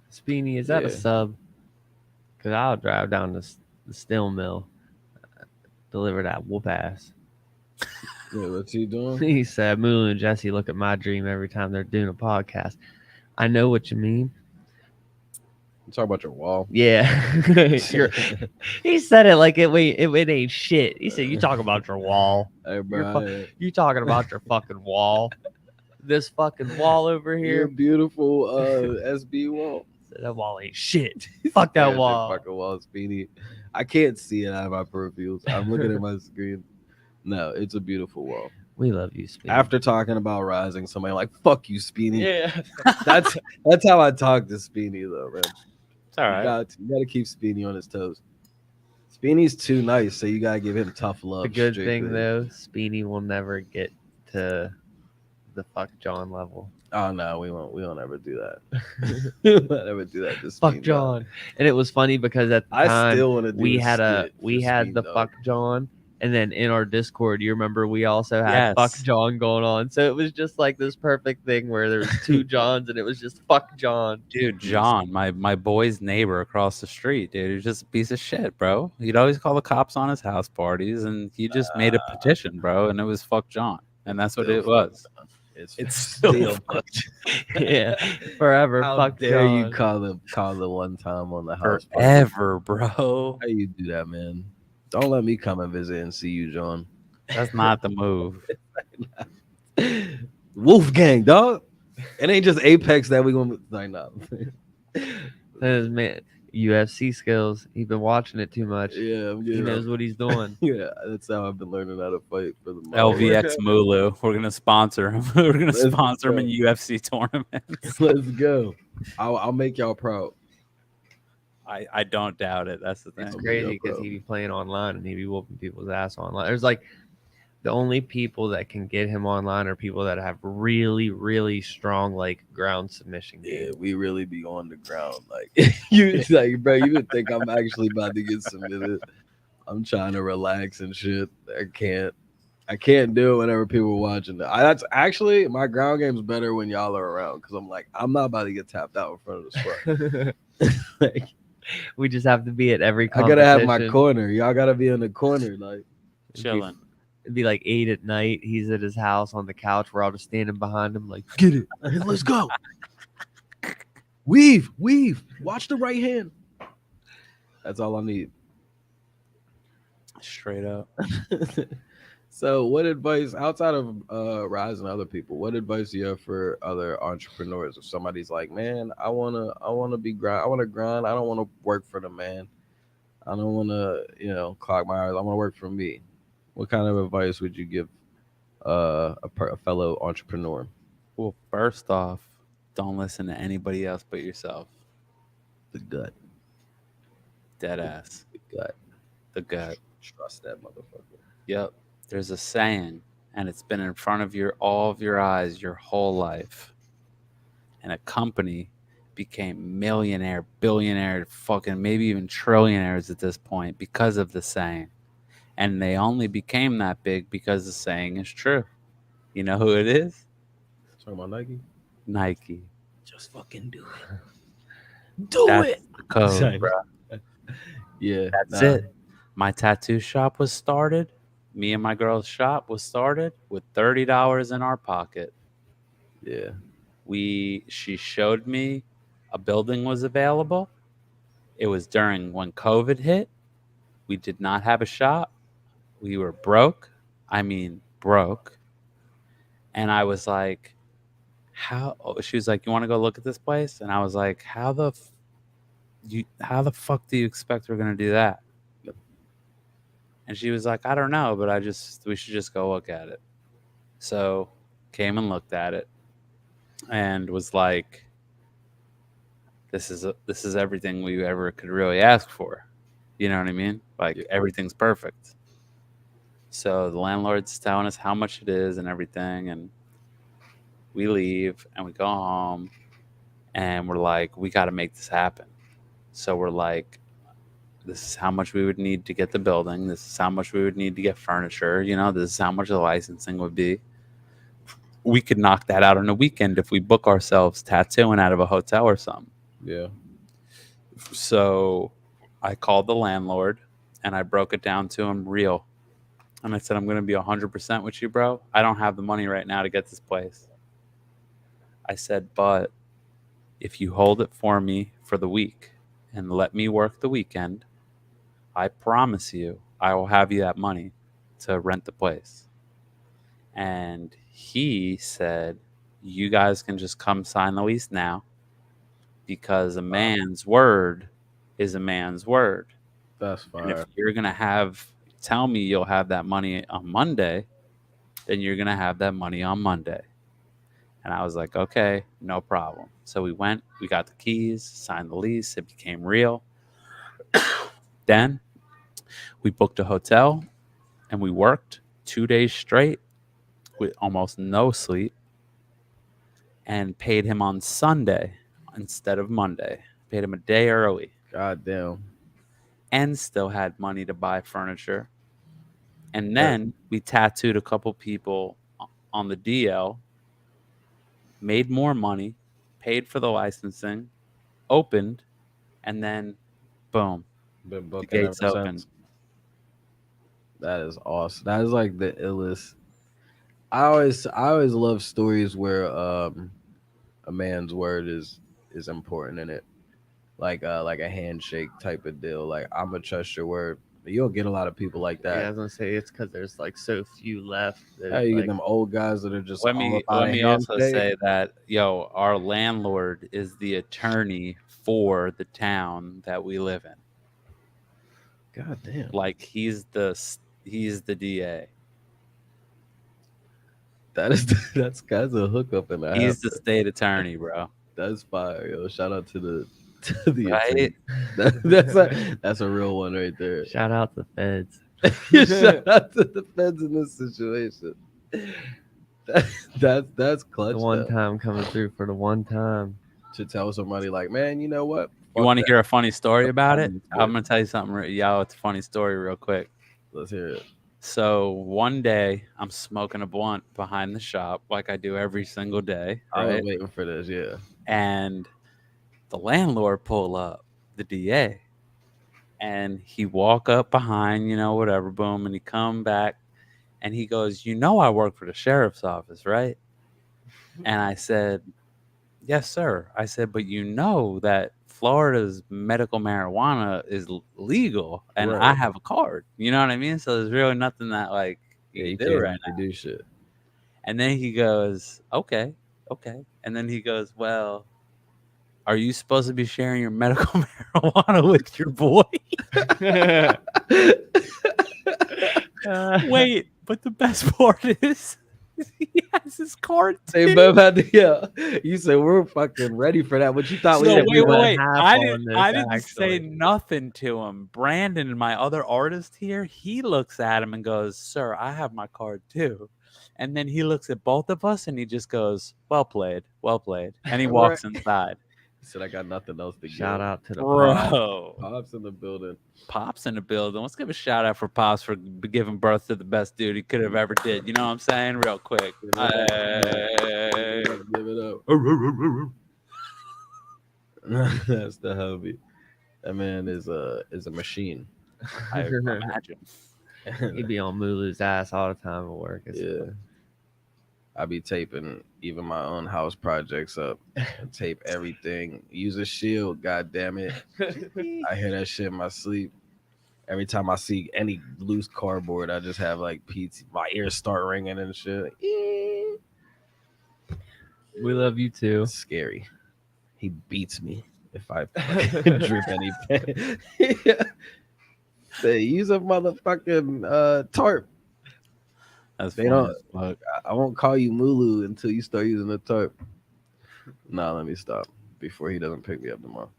Speedy, is that a Yeah. sub? Because I'll drive down to the steel mill, deliver that whoop ass. Yeah, what's he doing? He said, Mooloo and Jesse look at my dream every time they're doing a podcast. I know what you mean. You talk about your wall. Yeah. He said it like it ain't shit. He said, you talk about your wall. Hey, bro, You talking about your fucking wall. This fucking wall over your here. beautiful SB wall. That wall ain't shit. Fuck that There's wall. Fucking wall, Speedy. I can't see it out of my peripherals. I'm looking at my screen. No, it's a beautiful wall. We love you, Speedy. After talking about Rising, somebody like, fuck you, Speedy. Yeah. That's how I talk to Speedy, though, man. It's all right. You got to keep Speedy on his toes. Speedy's too nice, so you got to give him tough love. The good strictly. thing though, Speedy will never get to the fuck John level. Oh no, we won't ever do that. We won't ever do that. To Fuck Speedy, John. dog. And it was funny because at the time still want to do we a had skit we for had Speedy, the dog. fuck John, and then in our Discord, you remember we also had Yes. fuck John going on. So it was just like this perfect thing where there was two Johns and it was just fuck John. Dude, John, my boy's neighbor across the street, dude, he's just a piece of shit, bro. He'd always call the cops on his house parties, and he just made a petition, bro, and it was fuck John, and that's what Still it was. It's still fucked. Yeah, forever. How fuck dare John. you call the one time on the house party? Forever, bro. How you do that, man? Don't let me come and visit and see you, John. That's not the move. Wolfgang, dog. It ain't just Apex that we gonna like no. His man, UFC skills. He's been watching it too much. Yeah, I'm He getting knows what he's doing. Yeah, that's how I've been learning how to fight for the LV X Wolfeyy. We're gonna sponsor him. We're gonna Let's sponsor him go. in UFC tournaments. Let's go. I'll make y'all proud. I don't doubt it. That's the thing. It's Oh, crazy yeah, because bro. he be playing online and he be whooping people's ass online. There's like the only people that can get him online are people that have really, really strong like ground submission Yeah, game. we really be on the ground. Like you like, bro, you would think I'm actually about to get submitted. I'm trying to relax and shit. I can't do it whenever people are watching. That's actually my ground game's better when y'all are around because I'm like, I'm not about to get tapped out in front of the spot. Like, We just have to be at every I competition. gotta have my corner. Y'all gotta be in the corner. Like, Chilling. It'd be like 8 at night. He's at his house on the couch. We're all just standing behind him, like, get it. let's go. Weave. Watch the right hand. That's all I need. Straight up. So, what advice outside of rising other people? What advice do you have for other entrepreneurs? If somebody's like, "Man, I wanna be grind. I wanna grind. I don't want to work for the man. I don't want to, clock my hours. I want to work for me." What kind of advice would you give a fellow entrepreneur? Well, first off, don't listen to anybody else but yourself. The gut. Dead ass. The gut. The gut. Trust that motherfucker. Yep. There's a saying, and it's been in front of all of your eyes your whole life. And a company became millionaire, billionaire, fucking maybe even trillionaires at this point because of the saying. And they only became that big because the saying is true. You know who it is? Talking about Nike. Nike. Just fucking do it. Do That's it. the code, Sorry. bro. Yeah, That's it. My tattoo shop was started. Me and my girl's shop was started with $30 in our pocket. Yeah. She showed me a building was available. It was during when COVID hit. We did not have a shop. We were broke. I mean, broke. And I was like, she was like, "You want to go look at this place?" And I was like, how the fuck do you expect we're going to do that? And she was like, "I don't know, but we should just go look at it." So came and looked at it and was like, this is everything we ever could really ask for. You know what I mean? Like, everything's perfect. So the landlord's telling us how much it is and everything, and we leave and we go home, And we're like, we got to make this happen. So we're like, this is how much we would need to get the building. This is how much we would need to get furniture. This is how much the licensing would be. We could knock that out on a weekend if we book ourselves tattooing out of a hotel or something. Yeah. So I called the landlord and I broke it down to him real. And I said, I'm going to be 100% with you, bro. I don't have the money right now to get this place. I said, but if you hold it for me for the week and let me work the weekend, I promise you I will have you that money to rent the place. And he said, you guys can just come sign the lease now, because a man's word is a man's word. That's fine. And if you're going to tell me you'll have that money on Monday, then you're going to have that money on Monday. And I was like, okay, no problem. So we went, we got the keys, signed the lease. It became real. Then we booked a hotel and we worked 2 days straight with almost no sleep, and paid him on Sunday instead of Monday. Paid him a day early. God damn. And still had money to buy furniture. And then we tattooed a couple people on the DL, made more money, paid for the licensing, opened, and then boom, Been the booking gates ever opened. since. That is awesome. That is like the illest. I always love stories where a man's word is important in it. Like a handshake type of deal. Like, I'm gonna trust your word. You don't get a lot of people like that. Yeah, I was gonna say it's because there's like so few left. How you get them old guys that are just Let all me about a also handshake? say that our landlord is the attorney for the town that we live in. God damn. Like, he's the DA. That's a hookup in the house. He's the state attorney, bro. That's fire, yo. Shout out to the Right? attorney. That's a real one right there. Shout out the feds. Shout out to the feds in this situation. That's clutch. The one though. time coming through for the one time. To tell somebody like, man, you know what? You want to hear a funny story about it? Good. I'm gonna tell you something, y'all. It's a funny story, real quick. Let's hear it. So one day, I'm smoking a blunt behind the shop, like I do every single day. I was Right? waiting for this, yeah. And the landlord pull up, the DA, and he walk up behind, whatever, boom, and he come back, and he goes, I work for the sheriff's office, right? And I said, yes, sir. I said, but that Florida's medical marijuana is legal, and Right. I have a card. You know what I mean? So there's really nothing that you do right now. Do shit. And then he goes, okay. And then he goes, well, are you supposed to be sharing your medical marijuana with your boy? Wait, but the best part is he has his card too. They both had to, yeah. You said we're fucking ready for that. What you thought we So had? wait. half I on didn't this, say actually. nothing to him. Brandon, my other artist here, he looks at him and goes, sir, I have my card too. And then he looks at both of us and he just goes, well played. And he walks inside. He said, I got nothing else to Shout give. out to the Bro. Pops in the building. Pops in the building. Let's give a shout out for Pops for giving birth to the best dude he could have ever did. You know what I'm saying? Real quick. Give it up. That's the hubby. That man is a machine. I imagine. He'd be on Mulu's ass all the time at work. Yeah. I be taping even my own house projects up. Tape everything. Use a shield, god damn it. I hear that shit in my sleep. Every time I see any loose cardboard, I just have like PT. My ears start ringing and shit. We love you too. It's scary. He beats me if I fucking drip any pen. Say, use a motherfucking tarp. That's They funny don't. as fuck. I won't call you Mulu until you start using the tarp. Nah, let me stop before he doesn't pick me up tomorrow.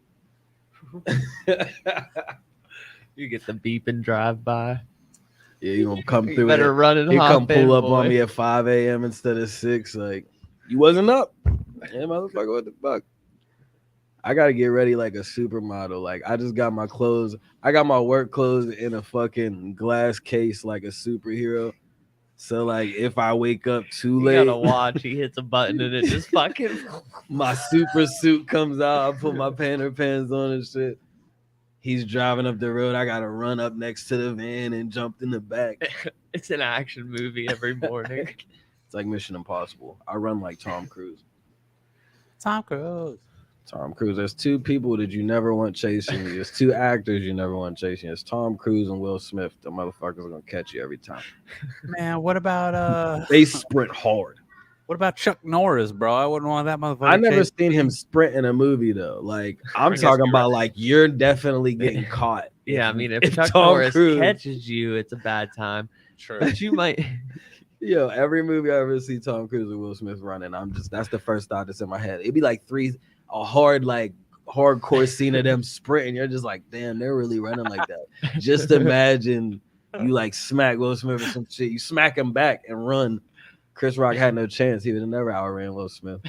You get the beep and drive by. Yeah, you gonna come You through. better run and He hop come pull in, up boy. on me at 5 a.m. instead of 6. Like, you wasn't up. Yeah, motherfucker, what the fuck? I gotta get ready like a supermodel. Like I just got my clothes. I got my work clothes in a fucking glass case like a superhero. So like if I wake up too You late, gotta watch. He hits a button and it just fucking. my super suit comes out. I put my Panther pants on and shit. He's driving up the road. I gotta run up next to the van and jump in the back. It's an action movie every morning. It's like Mission Impossible. I run like Tom Cruise. Tom Cruise. Tom Cruise. There's two people that you never want chasing you. There's two actors you never want chasing you. It's Tom Cruise and Will Smith. The motherfuckers are gonna catch you every time. Man, what about They sprint hard. what about Chuck Norris, bro? I wouldn't want that motherfucker. I never chasing seen him me. sprint in a movie though. Like I'm guess talking you're about like you're definitely getting caught. Yeah, I mean, if Chuck Tom Norris Cruise- catches you, it's a bad time. True. But you might. Yo, every movie I ever see Tom Cruise and Will Smith running, that's the first thought that's in my head. It'd be like a hardcore scene of them sprinting. You're just like, damn, they're really running like that. Just imagine you like smack Will Smith or some shit. You smack him back and run. Chris Rock had no chance. He would have never outran Will Smith.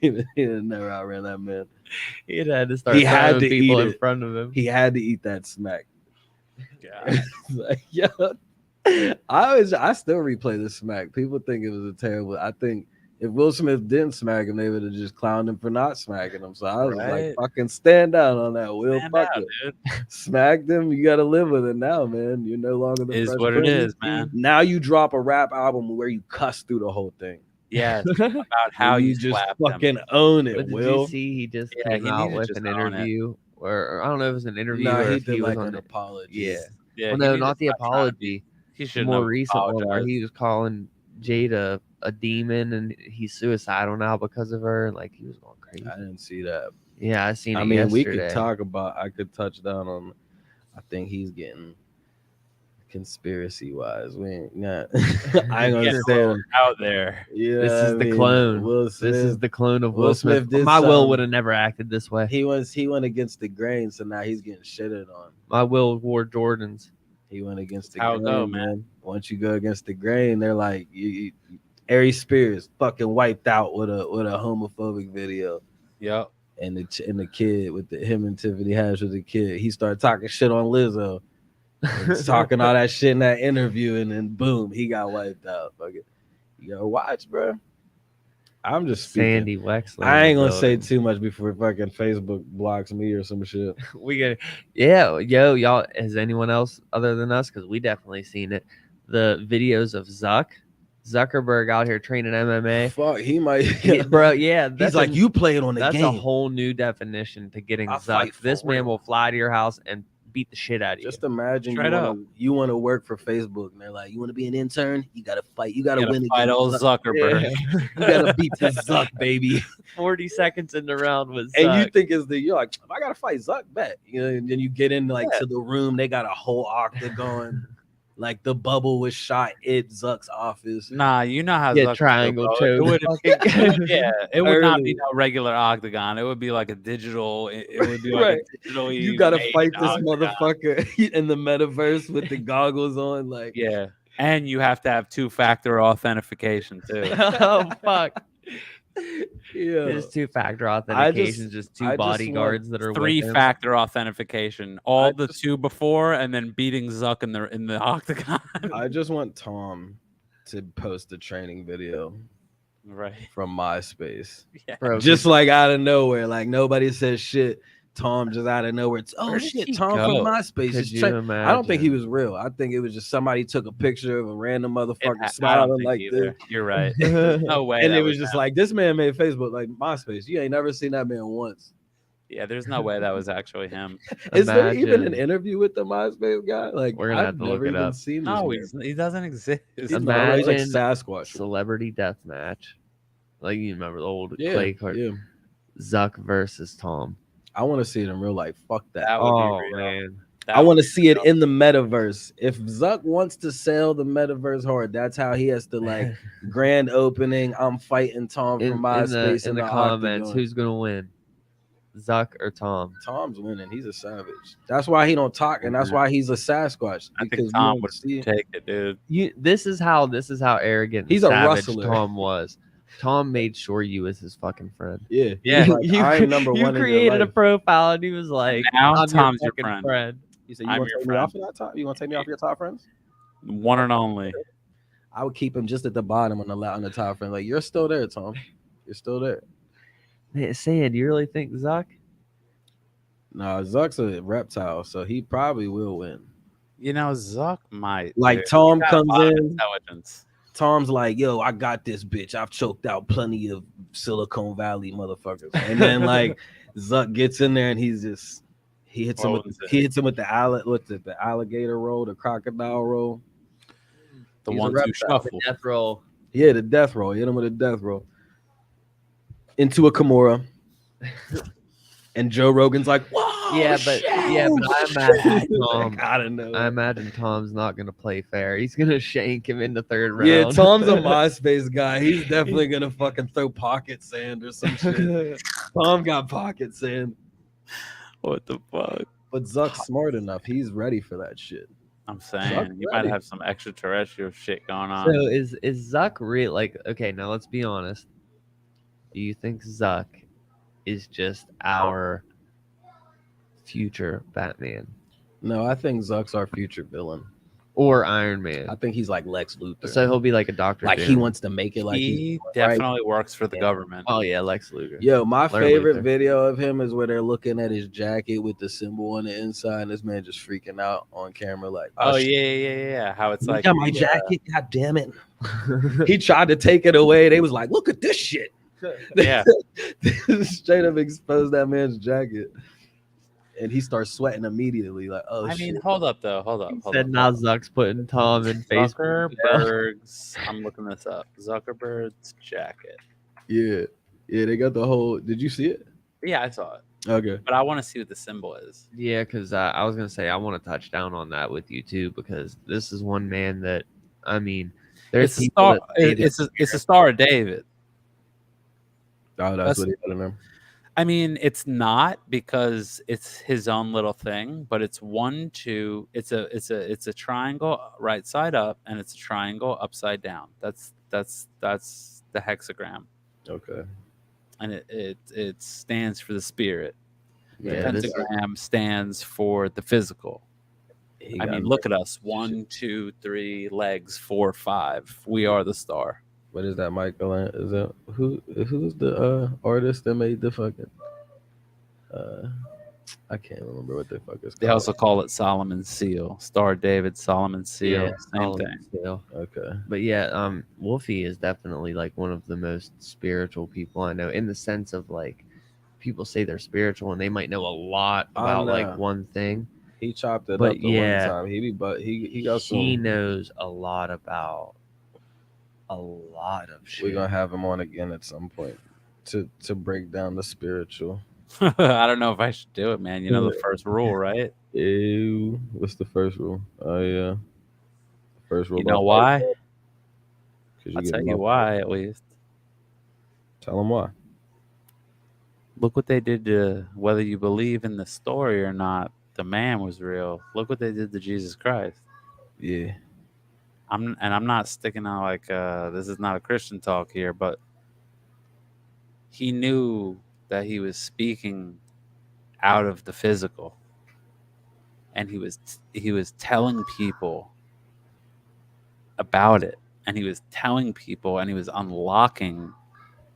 he would have never outran that man. He had to start He had throwing to people eat in it. front of him. He had to eat that smack. God. Like, yo, I still replay the smack. People think it was a terrible. I think if Will Smith didn't smack him, they would have just clowned him for not smacking him. So I was like, Right. fucking stand down on that, Will. Stand Fuck out, it. dude. Smacked him. You got to live with it now, man. You're no longer the Is Fresh what it Prince. is, man. Now you drop a rap album where you cuss through the whole thing. Yes, about how you you just slapped them. fucking own it, But did Will. you see he just Yeah, came he out needed to with just an own it. interview, or I don't know if it was an interview No, or he if did he was like on an the, apology. yeah. Yeah, Well, he no, needed not to the stop trying to be- apology. He The should more have recent one where apologized. he was calling Jada a demon and he's suicidal now because of her. Like he was going crazy. I didn't see that. Yeah, I seen it I mean, yesterday. we could talk about. I could touch down on. I think he's getting conspiracy wise. We ain't not. I ain't gonna Getting say. out there. Yeah, This is the clone. Will Smith, This is the clone of Will Will Smith Smith. did My Will something. would have never acted this way. he went against the grain, so now he's getting shitted on. My Will wore Jordans. He went against the How it grain, go, man. Once you go against the grain, they're like, Ari Spears fucking wiped out with a homophobic video. Yep. And the kid with him and Tiffany Haddish with the kid, he started talking shit on Lizzo, and talking all that shit in that interview, and then boom, he got wiped out. Fuck it, you gotta watch, bro. I'm just speaking. Sandy Wexler. I ain't gonna say building. too much before fucking Facebook blocks me or some shit. We get y'all. Has anyone else other than us? Because we definitely seen it. The videos of Zuckerberg out here training MMA. Fuck, he might. Yeah, bro, yeah, He's like, you playing on the That's game. a whole new definition to getting I'll fight Zuck. for This man real. will fly to your house and beat the shit out of Just you. imagine Straight you want to work for Facebook, and they're like, you want to be an intern? You gotta fight. You gotta You win gotta fight old against Zuck. Zuckerberg. You gotta beat this Zuck, baby. 40 seconds in the round was And Zuck. you think you're like, if I gotta fight Zuck, bet. You know, and then you get in to the room, they got a whole octagon, like the bubble was shot at Zuck's office. Nah, you know how Get Zuckerberg triangle goes. It would, choke. yeah, it would not be Early. no regular octagon. It would be like a digital. It would be like Right. a digitally. You gotta made fight this octagon. motherfucker in the metaverse with the goggles on, like Yeah, and you have to have two-factor authentication too. Oh fuck! yeah. There's two-factor authentication, just two I just bodyguards that are with him. Three-factor authentication. All I the just- two before, and then beating Zuck in the octagon. I just want Tom to post a training video Right. from MySpace. Yeah. Bro, Just like out of nowhere, like nobody says shit. Tom just out of nowhere. Oh Where'd shit, he Tom go? from MySpace. could Just you I don't think he imagine? was real. I think it was just somebody took a picture of a random I motherfucker don't smiling think like either. this. You're right. No way. And that it was just him. like this man made Facebook like MySpace. You ain't never seen that man once. Yeah, there's no way that was actually him. Is there even an Imagine. interview with the MySpace guy? Like We're gonna I've have to look never it even up. seen this No, man. he doesn't exist. He's like Imagine Sasquatch. Celebrity death match. Like you remember the old Yeah, clay card. yeah. Zuck versus Tom. I want to see it in real life. Fuck that. That would Oh be real. man. That I would want to be see it real. in the metaverse. If Zuck wants to sell the metaverse hard, that's how he has to like grand opening. I'm fighting Tom In, from MySpace in the comments, who's gonna win? Zuck or Tom? Tom's winning. He's a savage. That's why he don't talk, and that's why he's a Sasquatch. I Because think Tom you would see, take it, dude. This is how arrogant and He's a savage rustler. Tom was. Tom made sure you was his fucking friend. Yeah, Yeah. Like, I'm number you one in your created a life. profile, and he was like, now "I'm Tom's your fucking friend. You said you I'm want to your take me off friend. of that top? You want to take me off your top friends? One and only. I would keep him just at the bottom on the top friend. Like, you're still there, Tom. You're still there. Man, Sand, you really think Zuck? Nah, Zuck's a reptile, so he probably will win. You know, Zuck might. Like, dude. Tom He's got a comes lot of in. intelligence. Tom's like, yo, I got this bitch. I've choked out plenty of Silicon Valley motherfuckers. And then like Zuck gets in there and he hits him with the alligator roll, the crocodile roll. The He's a 1-2 reptile. shuffle. Death roll. Yeah, the death roll. Hit him with a death roll. Into a Kimura. And Joe Rogan's like, whoa, but I imagine Tom. I don't know. I imagine Tom's not gonna play fair. He's gonna shank him in the third round. Yeah, Tom's a MySpace guy. He's definitely gonna fucking throw pocket sand or some shit. Tom got pocket sand. What the fuck? But Zuck's smart enough. He's ready for that shit. I'm saying you might ready. have some extraterrestrial shit going on. So is Zuck real? Like, okay, now let's be honest. Do you think Zuck is just our future Batman No, I think Zuck's our future villain. or Iron Man? I think he's like Lex Luthor. So he'll be like a Doctor. like Doom. he wants to make it like he definitely works for the government. Oh yeah, Lex Luthor. Yo, my Lex favorite Luthor. video of him is where they're looking at his jacket with the symbol on the inside, and this man just freaking out on camera, like, Oh shit. yeah. How it's You like got my jacket, god damn it. He tried to take it away. They was like, look at this shit. Yeah. Straight up exposed that man's jacket. And he starts sweating immediately, like, oh I shit. mean, hold up though. Hold up. Said now Zuck's putting Tom in Facebook. Zuckerberg's. I'm looking this up. Zuckerberg's jacket. Yeah, they got the whole. Did you see it? Yeah, I saw it, Okay. but I want to see what the symbol is. Yeah, because I was gonna say I want to touch down on that with you too, because this is one man that I mean, there's It's a people star. that say this- It's a Star of David. Oh, that's what he got in there. I mean, it's not because it's his own little thing, but it's 1, 2. It's a triangle right side up, and it's a triangle upside down. That's the hexagram, Okay. and it stands for the spirit. The Yeah, this- pentagram stands for the physical. He I got mean, look at us: 1, 2, 3 legs, 4, 5. We are the star. What is that, Michael? Is that who's the artist that made the fucking I can't remember what the fuck it's called. They also call it Solomon's seal, Star of David, Solomon's seal, Yeah, same Solomon thing. Seal. Okay. But yeah, Wolfeyy is definitely like one of the most spiritual people I know, in the sense of like people say they're spiritual and they might know a lot I about know. like one thing. He chopped it But up the yeah, one time. He got some. He knows a lot about a lot of shit. We're gonna have him on again at some point to break down the spiritual. I don't know if I should do it, man. You know the first rule, right? Ew. What's the first rule? Oh yeah. First rule. You know about why? fight, 'cause I'll get tell you muffled. why, at least. Tell him why. Look what they did to, whether you believe in the story or not, the man was real. Look what they did to Jesus Christ. Yeah. I'm not sticking out like this is not a Christian talk here, but he knew that he was speaking out of the physical, and he was telling people about it, and he was telling people, and he was unlocking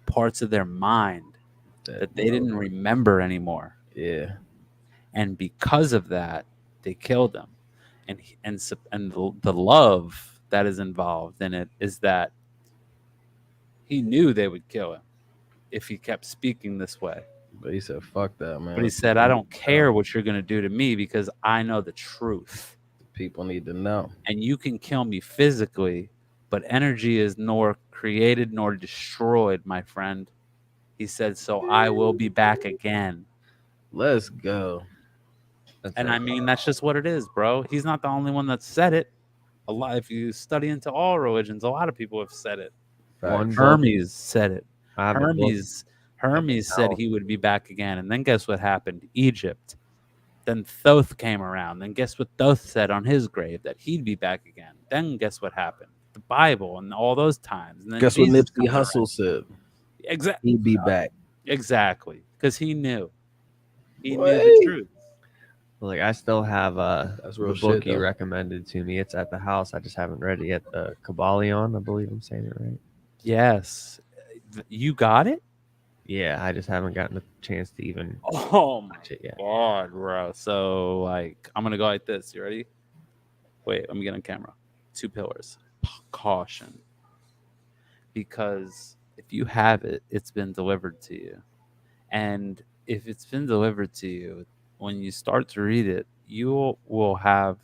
parts of their mind that they didn't remember anymore. Yeah. And because of that, they killed him. And the love that is involved in it is that he knew they would kill him if he kept speaking this way. But he said, "Fuck that, man." But he said, "I don't care what you're going to do to me because I know the truth. People need to know. And you can kill me physically, but energy is nor created nor destroyed, my friend." He said, "So I will be back again." Let's go. And I mean, that's just what it is, bro. He's not the only one that said it. A lot, if you study into all religions, a lot of people have said it. Facts. Hermes said it. I have a book. Hermes said he would be back again. And then guess what happened? Egypt. Then Thoth came around. Then guess what Thoth said on his grave? That he'd be back again. Then guess what happened? the Bible and all those times, and then Guess what Jesus Nipsey comes Hussle around. said? Exactly, He'd be back. exactly, because he knew the Boy. truth. Like I still have That's the real book shit, you though. recommended to me. It's at the house. I just haven't read it yet. The Kabbalion, I believe I'm saying it right. Yes, you got it. Yeah, I just haven't gotten a chance to even Oh my watch it yet. god, bro! So like, I'm gonna go like this. You ready? Wait, let me get on camera. 2 pillars. Caution, because if you have it, it's been delivered to you. And if it's been delivered to you, when you start to read it, you will have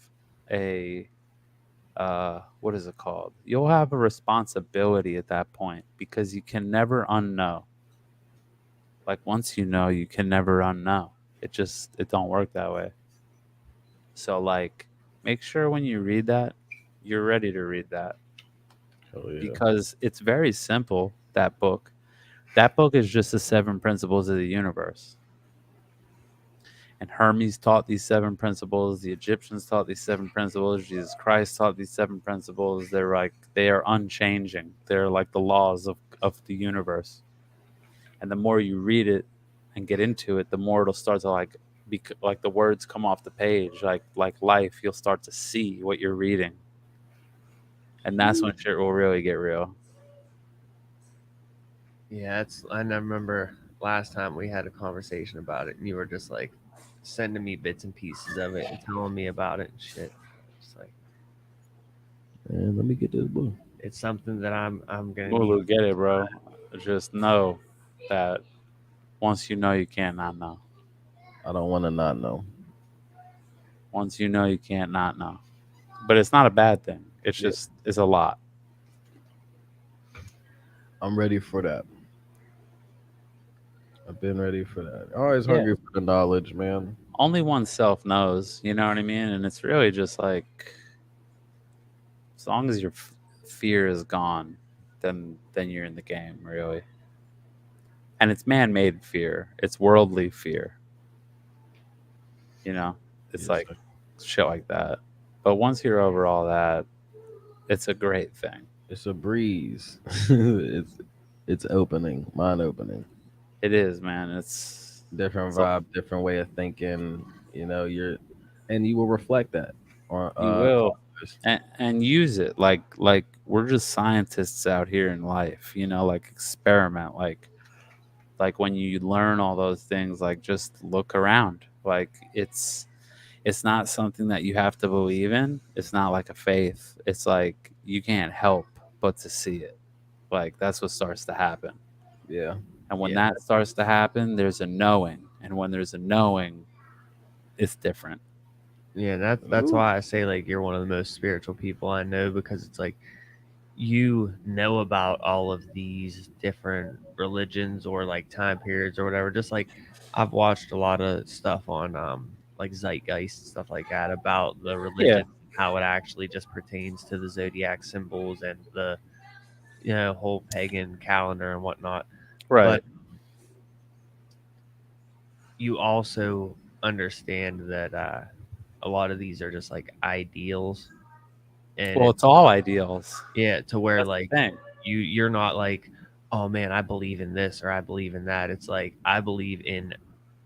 a what is it called? You'll have a responsibility at that point because you can never unknow. Like once you know, you can never unknow. It don't work that way. So like make sure when you read that, you're ready to read that Hell yeah. because it's very simple, that book. That book is just the 7 principles of the universe. And Hermes taught these 7 principles. The Egyptians taught these 7 principles. Jesus Christ taught these 7 principles. They are unchanging. They're like the laws of the universe. And the more you read it and get into it, the more it'll start to like the words come off the page. Like life, you'll start to see what you're reading. And that's when shit will really get real. Yeah, I remember last time we had a conversation about it, and you were just like sending me bits and pieces of it and telling me about it and shit. It's like Man, let me get this book. it's something that I'm gonna need. Lulu, get it, bro. Just know that once you know, you can't not know. I don't want to not know. Once you know, you can't not know. But it's not a bad thing. It's Yeah. just it's a lot. I'm ready for that. I've been ready for that. Always Yeah. hungry for the knowledge, man. Only oneself knows. You know what I mean? And it's really just like as long as your fear is gone, then you're in the game, really. And it's man-made fear. It's worldly fear. You know, it's Yes, like sir. shit like that. But once you're over all that, it's a great thing. It's a breeze. It's opening, mind opening. It is, man. Different It's a, vibe, different way of thinking. And you will reflect that on you on will others. and use it like we're just scientists out here in life. You know, like experiment. Like when you learn all those things, like just look around. Like it's not something that you have to believe in. It's not like a faith. It's like you can't help but to see it. Like that's what starts to happen. Yeah, And when Yeah, that starts to happen, there's a knowing. And when there's a knowing, it's different. yeah. That's Ooh. why I say like you're one of the most spiritual people I know, because it's like you know about all of these different religions or like time periods or whatever. Just like I've watched a lot of stuff on like Zeitgeist and stuff like that about the Yeah. religion, how it actually just pertains to the zodiac symbols and the whole pagan calendar and whatnot. Right. But you also understand that a lot of these are just like ideals, and Well, it's it's all ideals. yeah, to where That's the like thing. you're not like, oh man, I believe in this or I believe in that. It's like I believe in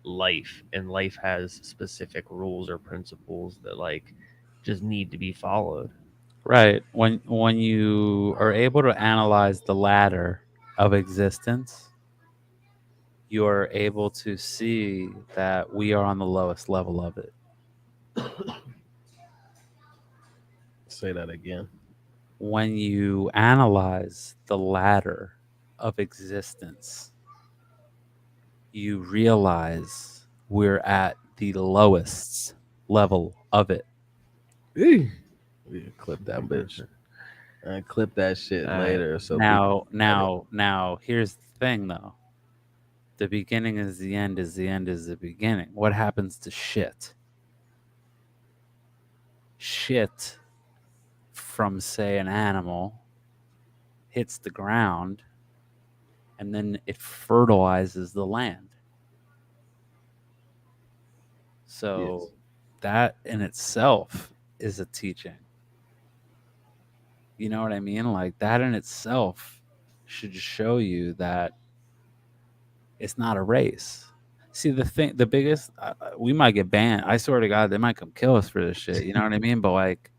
life, and life has specific rules or principles that like just need to be followed. Right. When you are able to analyze the ladder of existence, you're able to see that we are on the lowest level of it. say that again. When you analyze the ladder of existence, you realize we're at the lowest level of it. Eeh. We can clip that bitch and clip that shit All right. later so people Now, get it. now, now, here's the thing though. The beginning is the end is the end is the beginning. What happens to shit? Shit from, say, an animal hits the ground and then it fertilizes the land. So Yes. that in itself is a teaching. You know what I mean? Like that in itself should show you that it's not a race. See, the biggest, we might get banned. I swear to God, they might come kill us for this shit. You know what I mean? But like,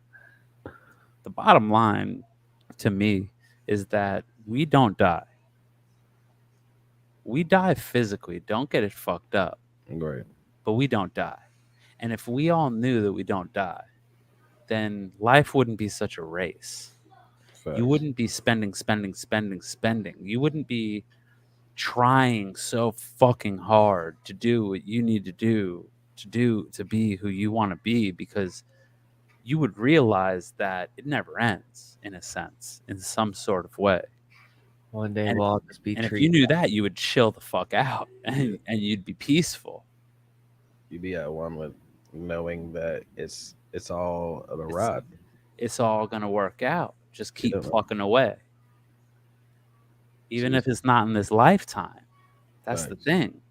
the bottom line to me is that we don't die. We die physically. Don't get it fucked up. Right. But we don't die. And if we all knew that we don't die, then life wouldn't be such a race. Facts. You wouldn't be spending. You wouldn't be trying so fucking hard to do what you need to do to be who you want to be, because you would realize that it never ends, in a sense, in some sort of way. One day And, we'll all just be and if trees. you knew that, you would chill the fuck out and you'd be peaceful. You'd be at one with knowing that it's all a ride. It's all gonna work out. Just keep Yeah, man. plucking away. Even See, if it's not in this lifetime. That's the Thanks. thing.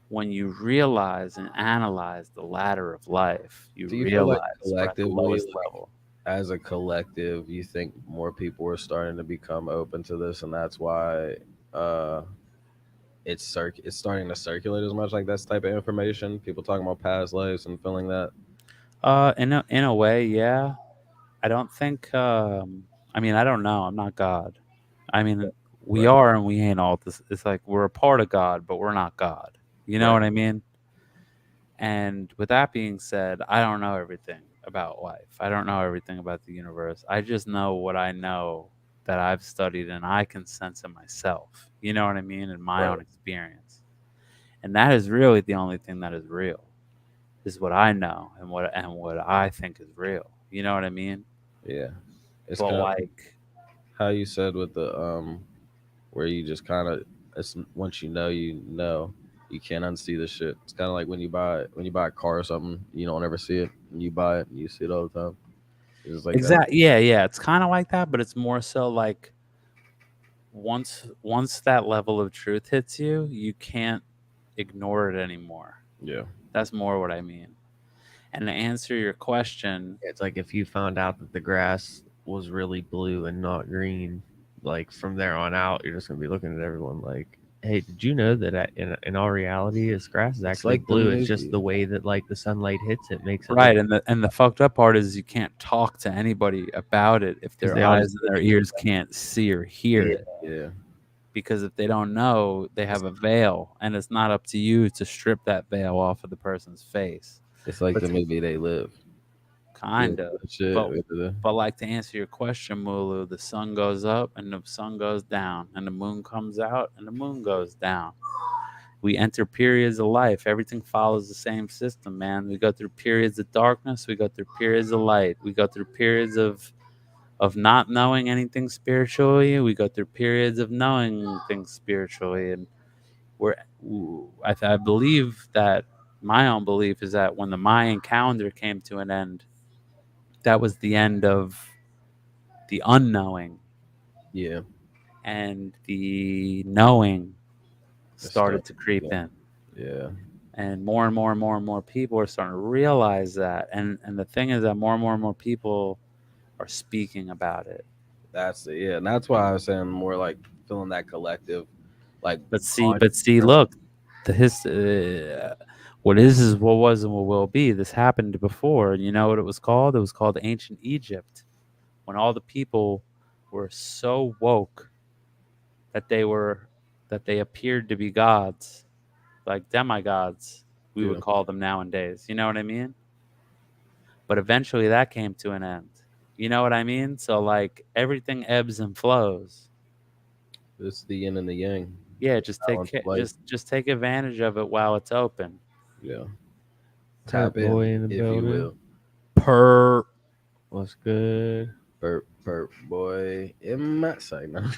When you realize and analyze the ladder of life, you Do you feel like realize we're at the collectively, lowest like, level. as a collective, you think more people are starting to become open to this, and that's why it's starting to circulate as much, like this type of information? People talking about past lives and feeling that. In a way, yeah. I don't think. I mean, I don't know. I'm not God. I mean, we Right. are and we ain't all this. It's like we're a part of God, but we're not God. You know Right. what I mean? And with that being said, I don't know everything about life. I don't know everything about the universe. I just know what I know that I've studied and I can sense in myself. You know what I mean? In my Right. own experience. And that is really the only thing that is real. Is what I know and what I think is real. You know what I mean? Yeah. It's But kind of like, how you said with the where you just kind of, it's once you know, you can't unsee the shit. It's kind of like when you buy a car or something, you don't ever see it, and you buy it and you see it all the time. It's just like that. exactly, yeah, it's kind of like that, but it's more so like once that level of truth hits you, you can't ignore it anymore. Yeah. That's more what I mean. And to answer your question, It's like if you found out that the grass was really blue and not green, like from there on out, you're just gonna be looking at everyone like, "Hey, did you know that in all reality, this grass is actually like the blue? It's just movie. the way that like the sunlight hits it makes it right? look." And the fucked up part is you can't talk to anybody about it if 'Cause their they all eyes just and their ears can't see or hear Yeah. it. Yeah. Because if they don't know, they have a veil, and it's not up to you to strip that veil off of the person's face. It's like But the movie They Live. Yeah. Kind of. Shit. But but like, to answer your question, Mulu, the sun goes up and the sun goes down, and the moon comes out and the moon goes down. We enter periods of life. Everything follows the same system, man. We go through periods of darkness. We go through periods of light. We go through periods of not knowing anything spiritually. We go through periods of knowing things spiritually, and we're. I believe that my own belief is that when the Mayan calendar came to an end, that was the end of the unknowing, Yeah. and the knowing It's started to starting. creep in. Yeah. And more and more and more and more people are starting to realize that. And the thing is that more and more people are speaking about it. That's it. Yeah. And that's why I was saying more like feeling that collective, like, But see, bond. look, what is what was and what will be. This happened before. And you know what it was called? It was called ancient Egypt, when all the people were so woke that they appeared to be gods, like demigods, we Yeah. would call them nowadays. You know what I mean? But eventually that came to an end. You know what I mean? So like everything ebbs and flows. It's the yin and the yang. Yeah, just Balance of life. just take advantage of it while it's open. Yeah. Perp Tap in, boy in the if you building. will. Per What's good? Perp boy in my side now.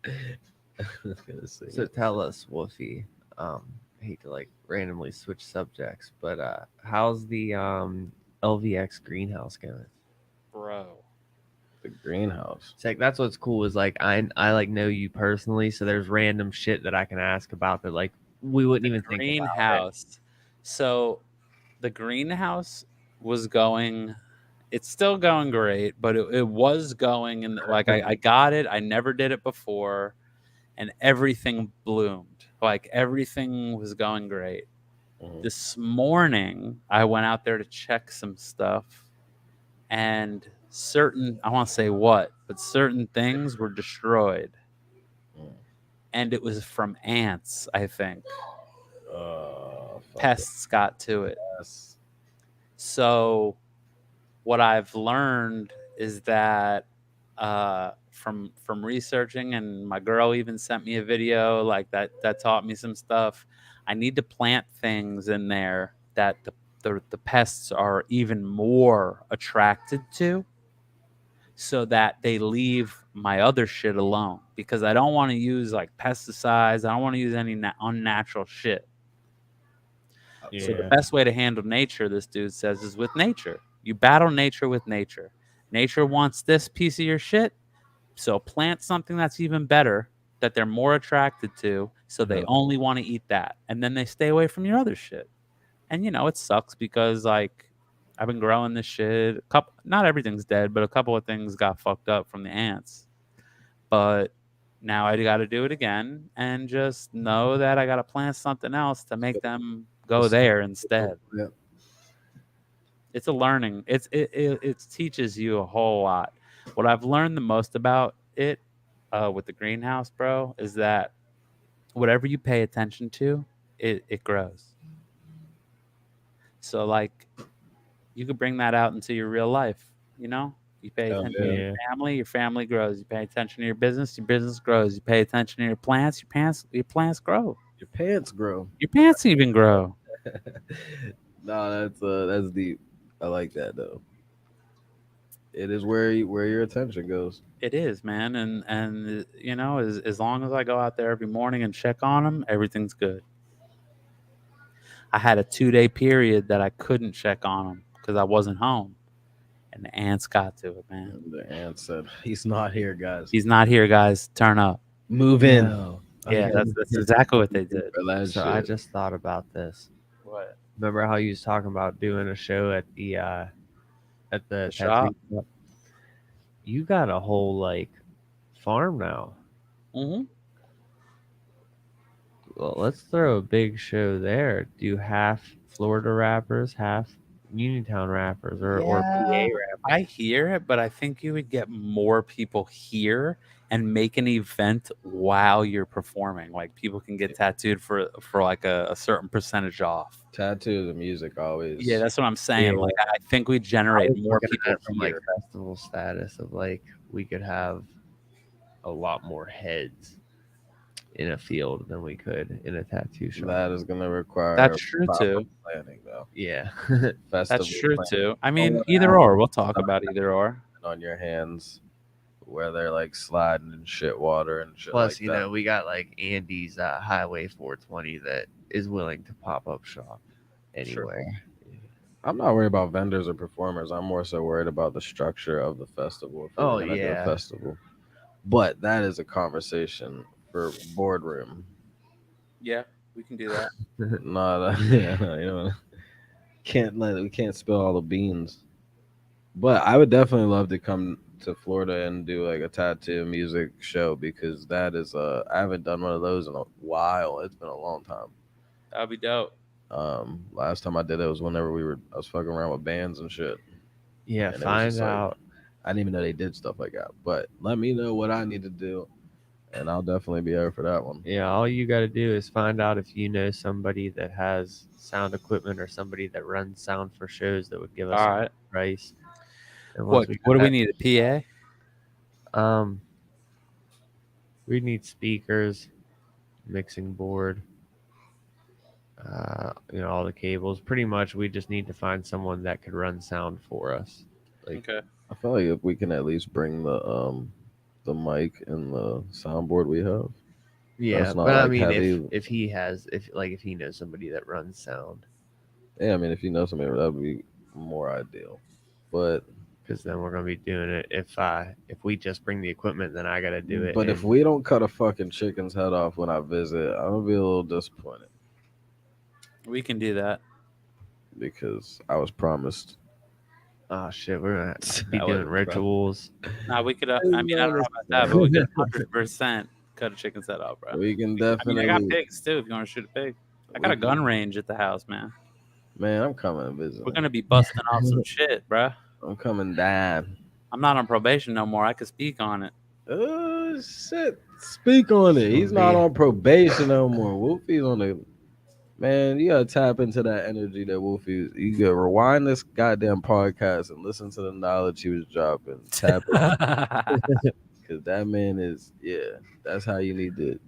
I was gonna say So it. tell us, Wolfie. I hate to like randomly switch subjects, but how's the LVX greenhouse going? bro. The greenhouse. It's like that's what's cool is like I like know you personally, so there's random shit that I can ask about that like we wouldn't even think about it. Greenhouse. So the greenhouse was going It's still going great, but it was going, and like I got it. I never did it before, and everything bloomed. Like everything was going great. This morning, I went out there to check some stuff, and certain, I won't say what, but certain things were destroyed. And it was from ants, I think. Pests got to it. Yes. So what I've learned is that from researching, and my girl even sent me a video like that taught me some stuff. I need to plant things in there that the pests are even more attracted to, so that they leave my other shit alone, because I don't want to use like pesticides. I don't want to use any unnatural shit. So the best way to handle nature, this dude says, is with nature. You battle nature with nature. Nature wants this piece of your shit, so plant something that's even better, that they're more attracted to, so they only want to eat that, and then they stay away from your other shit. And it sucks because like I've been growing this shit. Not everything's dead, but a couple of things got fucked up from the ants. But now I got to do it again, and just know that I got to plant something else to make them go there instead. Yeah. It's a learning. It teaches you a whole lot. What I've learned the most about it with the greenhouse, bro, is that whatever you pay attention to, it grows. So like you could bring that out into your real life. You pay attention to your family grows. You pay attention to your business grows. You pay attention to your plants plants grow. Your pants grow. Your pants even grow. No, that's deep. I like that though. It is where your attention goes. It is, man, and as long as I go out there every morning and check on them, everything's good. I had a 2-day period that I couldn't check on them because I wasn't home, and the ants got to it, man. The ant said, "He's not here, guys. He's not here, guys. Turn up. Move in." No. Yeah, that's exactly what they did. So I just thought about this. What? Remember how you was talking about doing a show at the shop? tattoo? You got a whole like farm now. Mm-hmm. Well, let's throw a big show there. Do half Florida rappers, half Uniontown rappers, or PA rappers. I hear it, but I think you would get more people here and make an event while you're performing. Like people can get tattooed for like a certain percentage off. Tattoos and music always. Yeah, that's what I'm saying. Yeah. Like I think we generate more people from here. like festival status of like we could have a lot more heads in a field than we could in a tattoo shop. That is going to require That's true too. Planning though. Yeah. That's true planning. too. I mean, either or. We'll talk about either or. On your hands, where they're like sliding in shit water and shit. Plus, like that. we got like Andy's Highway 420 that is willing to pop up shop anywhere. Sure. I'm not worried about vendors or performers. I'm more so worried about the structure of the festival. Oh, Do a yeah. festival. But that is a conversation for boardroom. Yeah, we can do that. We can't spill all the beans. But I would definitely love to come to Florida and do like a tattoo music show, because that is I haven't done one of those in a while. It's been a long time. That'd be dope. Last time I did it was whenever I was fucking around with bands and shit. Yeah, And find out. I didn't even know they did stuff like that. But let me know what I need to do, and I'll definitely be there for that one. Yeah, all you got to do is find out if you know somebody that has sound equipment or somebody that runs sound for shows that would give us a price. What do we need? A PA? We need speakers, mixing board, all the cables. Pretty much, we just need to find someone that could run sound for us. Okay. I feel like if we can at least bring the mic and the soundboard we have. Yeah, but I mean, if he knows somebody that runs sound. Yeah, I mean, if you know somebody, that would be more ideal. But because then we're gonna be doing it. If we just bring the equipment, then I gotta do it. But if we don't cut a fucking chicken's head off when I visit, I'm gonna be a little disappointed. We can do that Because I was promised Oh shit, we're gonna have to be That doing wasn't rituals. Nah, we could. I It's mean, I not don't know about that, but necessary. we could 100% cut a chicken set up, bro. We can I mean, I got definitely. pigs too. If you want to shoot a pig, I got We a gun can, range at the house, man. man, I'm coming We're visiting. gonna be busting off some shit, bro. I'm coming down. I'm not on probation no more. I could speak on it. Oh shit! Speak on it. He's Gonna not be on probation no more. Wolfie's on the man. You gotta tap into that energy that Wolfie. You gotta rewind this goddamn podcast and listen to the knowledge he was dropping. Tap it because that man is yeah. That's how you need to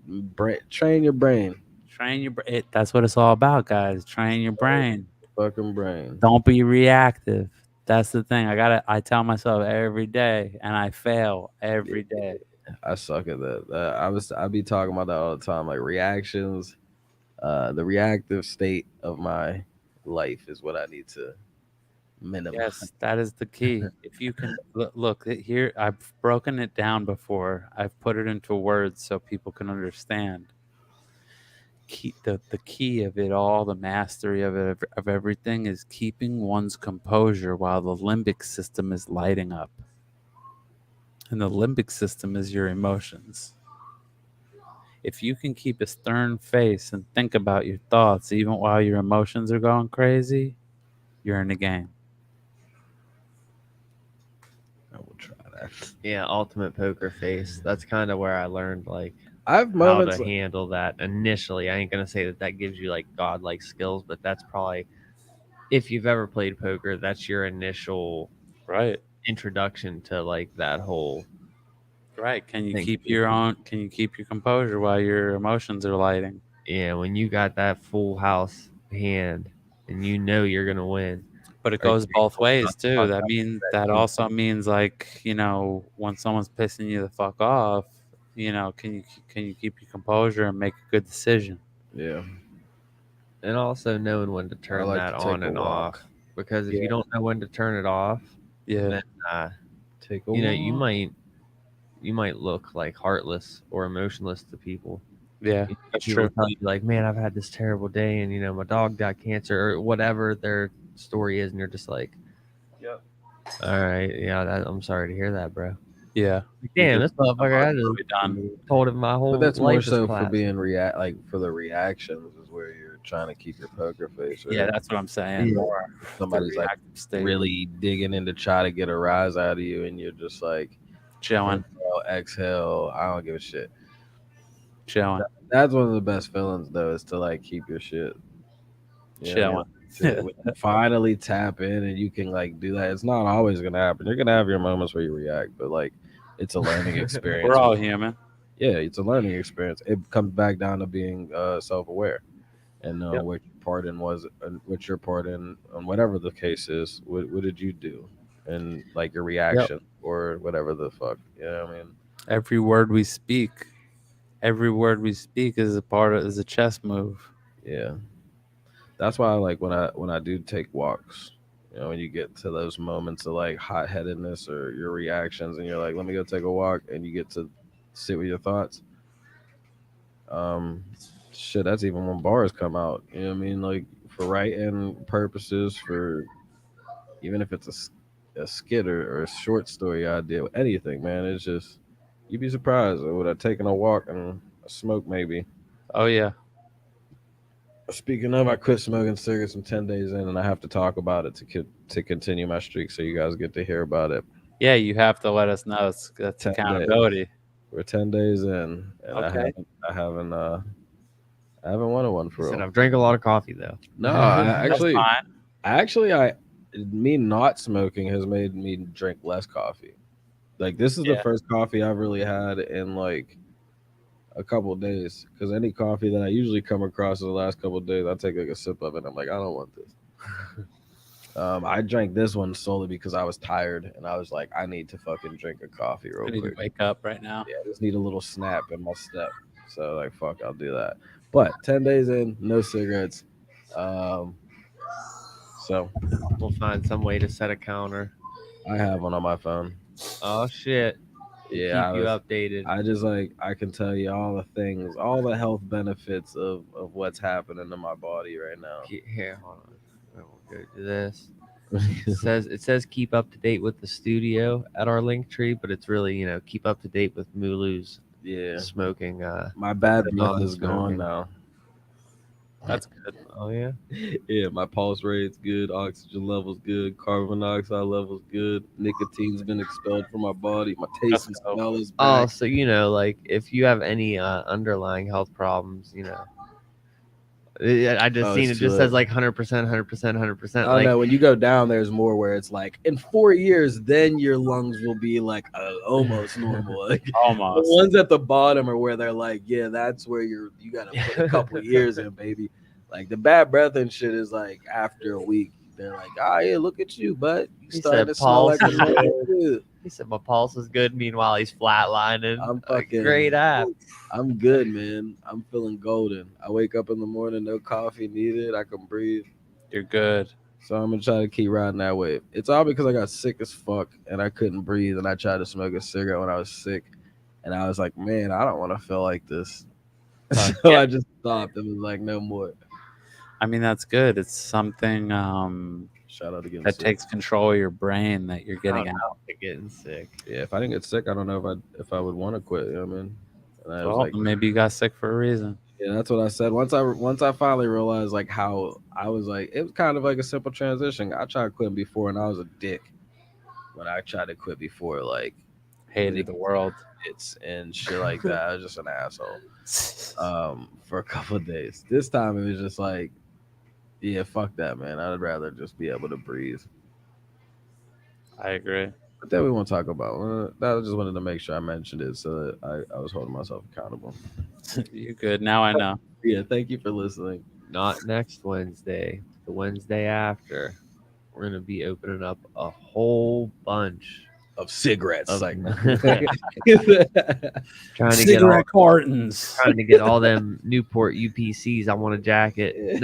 train your brain. Train your brain. That's what it's all about, guys. Train your brain. Fucking brain. Don't be reactive. That's the thing. I tell myself every day, and I fail every day. I suck at that. I be talking about that all the time. Like reactions, the reactive state of my life is what I need to minimize. Yes, that is the key. If you can look here, I've broken it down before. I've put it into words so people can understand. The key of it all, the mastery of everything, is keeping one's composure while the limbic system is lighting up. And the limbic system is your emotions. If you can keep a stern face and think about your thoughts even while your emotions are going crazy, you're in the game. I will try that. yeah, ultimate poker face. That's kind of where I learned like I have how moments. to handle that initially. I ain't gonna say that gives you like godlike skills, but that's probably if you've ever played poker, that's your initial Right. introduction to like that whole Right. Can you thing. keep your composure while your emotions are lighting? Yeah, when you got that full house hand and you know you're gonna win. But it Or goes both ways too. fuck That up means that that too. also means like, when someone's pissing you the fuck off, can you keep your composure and make a good decision? Yeah, And also knowing when to I turn like that to on take a and walk. off. Because if Yeah, you don't know when to turn it off, Yeah. then take a you know, walk. you might look like heartless or emotionless to people. Yeah, You that's people true. tell you like, "Man, I've had this terrible day, and my dog got cancer," or whatever their story is, and you're just like, Yep. "All right, yeah, I'm sorry to hear that, bro." Yeah. Like, You damn, just this motherfucker, I emotionally done. just told him my But whole that's more life is so for collapsed. being like for the reactions is where you're trying to keep your poker face, right? Yeah, that's what I'm saying. Yeah. More If the somebody's like reactive state. really digging in to try to get a rise out of you, and you're just like Chilling. inhale, exhale. I don't give a shit. Chilling. That's one of the best feelings though, is to like keep your shit. You know what I mean? Chilling. When you finally tap in and you can like do that. It's not always gonna happen. You're gonna have your moments where you react, but like it's a learning experience. We're all human. Yeah, it's a learning experience. It comes back down to being self-aware and Yep. what your part in was, what your part in, on whatever the case is. What did you do, and like your reaction or whatever the fuck. You know what I mean? Every word we speak is a chess move. Yeah, that's why I like when I do take walks. You know, when you get to those moments of like hot headedness or your reactions, and you're like, let me go take a walk, and you get to sit with your thoughts. Um, shit, that's even when bars come out. You know what I mean? Like for writing purposes, for even if it's a skit or a short story idea, anything, man. It's just you'd be surprised. Would I taken a walk and a smoke maybe? Oh yeah. Speaking of, I quit smoking cigarettes. I'm 10 days in, and I have to talk about it to continue my streak, so you guys get to hear about it. Yeah, you have to let us know. That's 10 days. accountability. We're 10 days in, and Okay. I haven't wanted one He for said, real. "I've drank a lot of coffee though." No, I That's actually, fine. I me not smoking has made me drink less coffee. Like this is the Yeah. first coffee I've really had in like a couple of days. Because any coffee that I usually come across in the last couple of days, I take like a sip of it. And I'm like, I don't want this. I drank this one solely because I was tired and I was like, I need to fucking drink a coffee I real need to quick. wake up right now. Yeah, I just need a little snap in my step. So like, fuck, I'll do that. But 10 days in, no cigarettes. Um, so We'll find some way to set a counter. I have one on my phone. Oh shit! Yeah, Keep you updated. I just like I can tell you all the things, all the health benefits of what's happening in my body right now. Here, hold on. We'll go to this. It says keep up to date with the studio at our link tree, but it's really keep up to date with Mulu's Yeah, smoking. my bad breath is non-smoking. gone now. That's good. Oh yeah. Yeah, my pulse rate's good, oxygen levels good, carbon dioxide levels good, nicotine's been expelled from my body, my That's taste and dope. smell is Oh, back. so like if you have any underlying health problems, I just Oh, seen it's it too just late. says like 100%, 100%, 100%. Oh Like no, when you go down, there's more where it's like in 4 years, then your lungs will be like almost normal. Like, the Almost. ones at the bottom are where they're like, yeah, that's where you gotta put a couple years in, baby. Like the bad breath and shit is like after a week, they're like, ah, yeah, look at you, bud, you he starting said, to smell pulse like a is man. good. Too. He said my pulse is good. Meanwhile, he's flatlining. I'm A fucking great app. I'm good, man. I'm feeling golden. I wake up in the morning, no coffee needed. I can breathe. You're good. So I'm gonna try to keep riding that wave. It's all because I got sick as fuck and I couldn't breathe and I tried to smoke a cigarette when I was sick and I was like, man, I don't want to feel like this. Fuck So yeah. I just stopped and was like, no more. I mean, that's good. It's something Shout out to getting that sick. takes control of your brain that you're getting out. Getting sick. Yeah, if I didn't get sick, I don't know if I would want to quit. You know what I mean? And I was Well, like, maybe you got sick for a reason. yeah, that's what I said. Once I finally realized like how I was like, it was kind of like a simple transition. I tried quitting before and I was a dick when I tried to quit before, like Hated the world. it's and shit like that. I was just an asshole. For a couple of days. This time it was just like, yeah, fuck that, man. I'd rather just be able to breathe. I agree. But then we won't talk about that. I just wanted to make sure I mentioned it so that I was holding myself accountable. You're good. Now I know. Yeah, thank you for listening. Not next Wednesday. The Wednesday after. We're gonna be opening up a whole bunch Of cigarettes, of like trying to get all cartons. trying to get all them Newport UPCs. I want a jacket.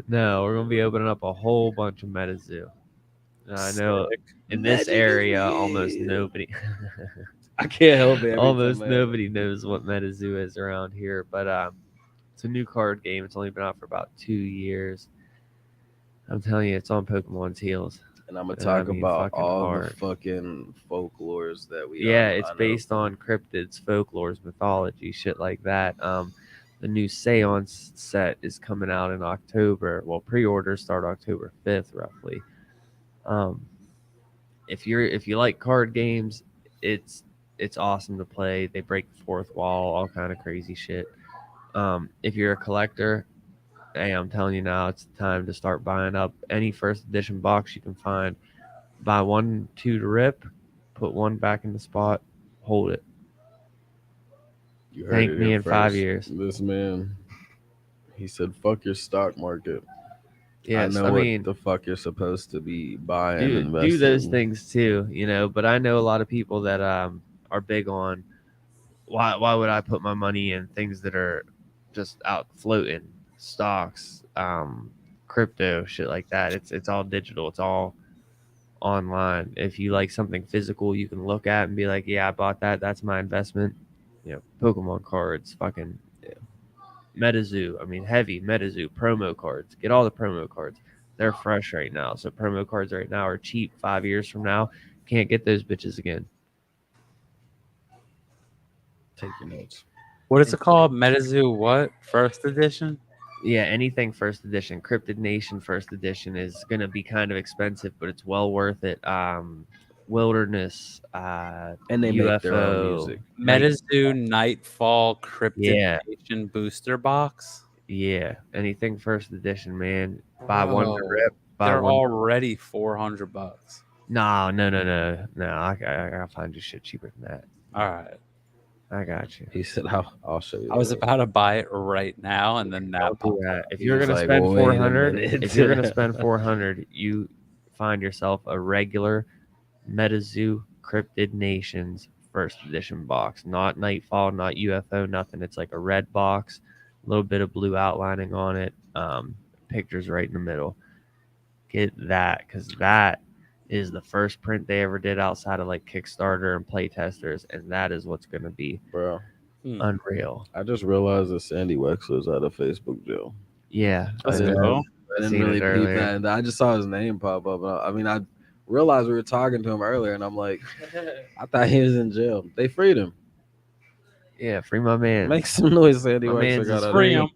No, we're gonna be opening up a whole bunch of MetaZoo. I know Sick. in this area almost nobody I can't help it. Every almost time I- nobody knows what MetaZoo is around here, but it's a new card game. It's only been out for about 2 years. I'm telling you, it's on Pokemon's heels. And I'm gonna I talk mean, about fucking all hard. the fucking folklores that we. Yeah, it's I know. based on cryptids, folklores, mythology, shit like that. The new Seance set is coming out in October. Well, pre-orders start October 5th, roughly. If you like card games, it's awesome to play. They break the fourth wall, all kind of crazy shit. If you're a collector, hey, I'm telling you now, it's the time to start buying up any first edition box you can find. Buy 1, 2 to rip, put 1 back in the spot, hold it. You heard Thank it me here in 5 first. years. This man, he said, "Fuck your stock market." Yes, I know I what mean, the fuck you're supposed to be buying, do investing. those things too, But I know a lot of people that are big on why would I put my money in things that are just out floating, stocks, crypto, shit like that. It's all digital. It's all online. If you like something physical, you can look at and be like, yeah, I bought that. That's my investment. Pokemon cards, fucking MetaZoo. I mean, heavy MetaZoo promo cards. Get all the promo cards. They're fresh right now. So promo cards right now are cheap. 5 years from now, can't get those bitches again. Take your notes. What is it called? MetaZoo what? First edition? Yeah, anything first edition. Cryptid Nation first edition is going to be kind of expensive, but it's well worth it. Wilderness, And they make their own UFO, music. MetaZoo Nightfall Cryptid Yeah. Nation booster box. Yeah, anything first edition, man. Buy 1 to Bro, rip. Buy They're 1. already $400. No. I gotta find you shit cheaper than that. All right. I got you. He said, "I'll show you." I was later." about to buy it right now, and then that Don't do popped that. up. If He you're was gonna like, spend "Wait a 400, minute." if you're gonna spend 400, you find yourself a regular MetaZoo Cryptid Nations first edition box, not Nightfall, not UFO, nothing. It's like a red box, a little bit of blue outlining on it, pictures right in the middle. Get that, because that is the first print they ever did outside of like Kickstarter and playtesters, and that is what's gonna be Bro, unreal. I just realized that Sandy Wexler's out of Facebook jail. Yeah, Let's I know. go. didn't seen really it peep earlier. that. And I just saw his name pop up. I mean, I realized we were talking to him earlier, and I'm like, I thought he was in jail. They freed him. Yeah, free my man. Make some noise, Sandy My Wax. I man's got is out of Free here. him.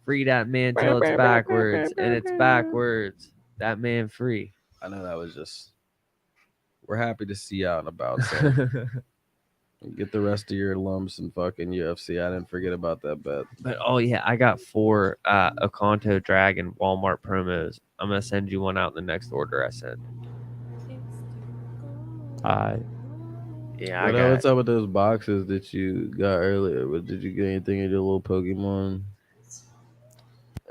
Free that man till it's backwards, and it's backwards. That man free. I know that was just. We're happy to see you out and about, Sandy. Get the rest of your lumps and fucking UFC. I didn't forget about that bet. But oh yeah, I got 4 Oconto Dragon Walmart promos. I'm gonna send you one out in the next order I send. Yeah, I got. What's up with those boxes that you got earlier? Did you get anything in your little Pokemon?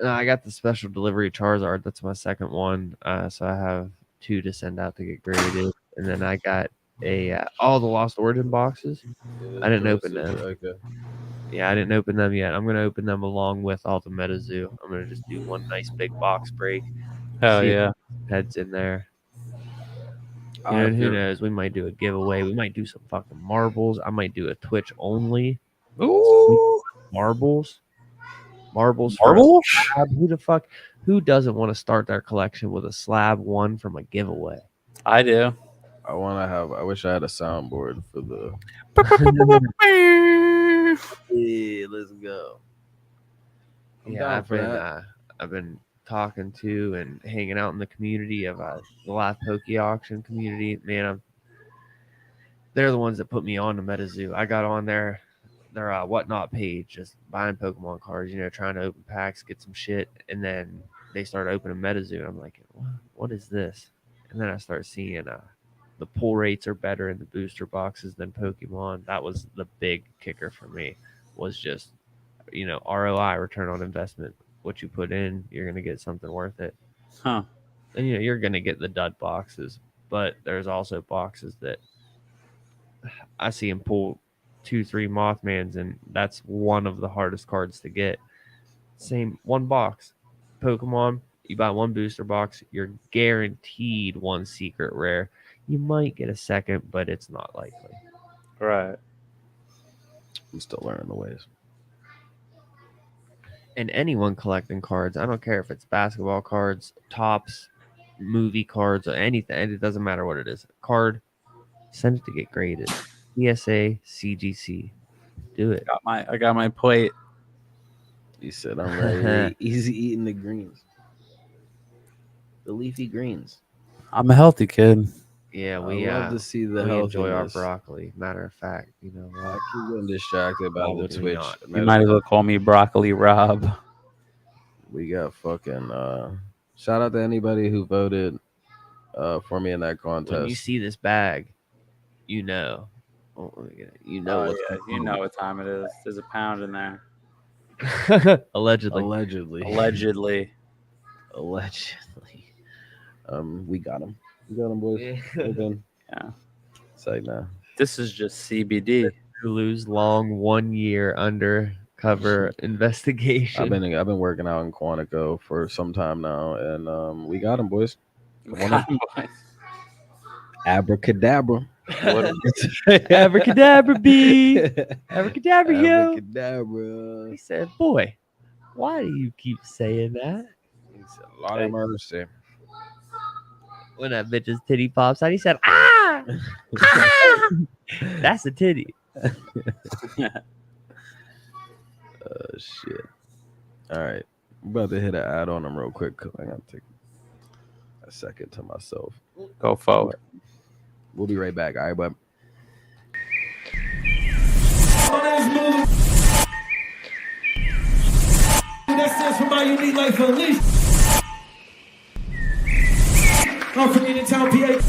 I got the special delivery Charizard. That's my second one. So I have 2 to send out to get graded, and then I got all the Lost Origin boxes. I didn't open them. Okay. Yeah, I didn't open them yet. I'm gonna open them along with all the Meta-Zoo. I'm gonna just do one nice big box break. Hell See if yeah. heads in there. You know, and who knows? We might do a giveaway. We might do some fucking marbles. I might do a Twitch only. Ooh. Marbles. Marbles? For a slab. Who the fuck? Who doesn't want to start their collection with a slab one from a giveaway? I do. I wish I had a soundboard for the. Yeah, let's go. Yeah, I've been talking to and hanging out in the community of the live Poke auction community. Man, they're the ones that put me on to Meta-Zoo. I got on their whatnot page, just buying Pokemon cards, trying to open packs, get some shit, and then they started opening Meta-Zoo, and I'm like, what is this? And then I started seeing the pull rates are better in the booster boxes than Pokemon. That was the big kicker for me, was just ROI, return on investment. What you put in, you're gonna get something worth it. Huh. And you're gonna get the dud boxes, but there's also boxes that I see him pull 2-3 Mothmans, and that's one of the hardest cards to get. Same one box. Pokemon, you buy one booster box, you're guaranteed one secret rare. You might get a second, but it's not likely. Right. I'm still learning the ways. And anyone collecting cards, I don't care if it's basketball cards, tops, movie cards, or anything. It doesn't matter what it is. Card, send it to get graded. PSA, CGC. Do it. I got my plate. He said, I'm ready. Easy eating the greens. The leafy greens. I'm a healthy kid. Yeah, I love to see the we enjoy our healthiness. broccoli. Matter of fact, I keep getting distracted by the Twitch. You might as well call me Broccoli Rob. We got fucking shout out to anybody who voted for me in that contest. When you see this bag, you know. You know what time it is. There's a pound in there. Allegedly. We got him. We got him, boys. Yeah. It's like, nah. This is just CBD. Lose long 1 year undercover investigation. I've been working out in Quantico for some time now, and we got him, boys. Abracadabra. Abracadabra, B. Abracadabra, yo. Abracadabra. He said, boy, why do you keep saying that? He said, Lord have mercy. When that bitch's titty pops out, he said, ah! Ah! That's a titty. Shit. All right. I'm about to hit an ad on him real quick because I got to take a second to myself. Go forward. We'll be right back. All right, bud. That stands for My Unique Life Unleashed. I'm from Uniontown, PA.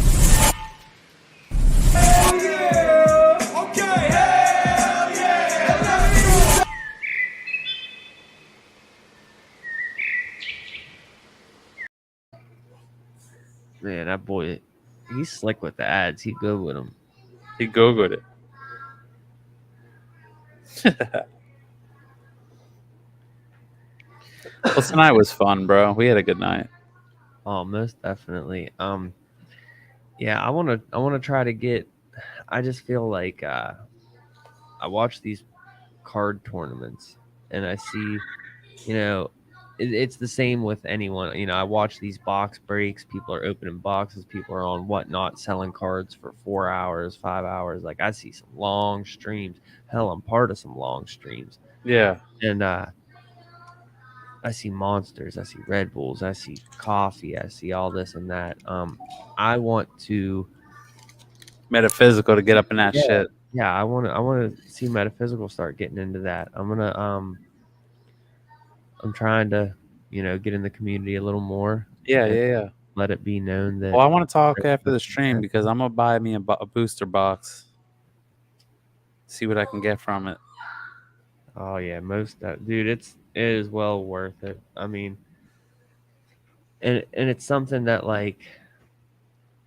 Hell yeah! Okay, hell yeah! Man, that boy, he's slick with the ads. He good with them. He Googled it. Well, tonight was fun, bro. We had a good night. Oh, most definitely. Yeah, I wanna try to get. I just feel like I watch these card tournaments and I see, it's the same with anyone. I watch these box breaks. People are opening boxes. People are on whatnot selling cards for 4 hours, 5 hours. Like I see some long streams. Hell, I'm part of some long streams. Yeah. And I see monsters. I see Red Bulls. I see coffee. I see all this and that. I want to Meta-Fyzical to get up in that shit. Yeah, I want to see Meta-Fyzical start getting into that. I'm trying to, get in the community a little more. Yeah. Let it be known that. Well, I want to talk after the stream because I'm gonna buy me a booster box. See what I can get from it. Oh yeah, dude, it is well worth it. I mean, and it's something that like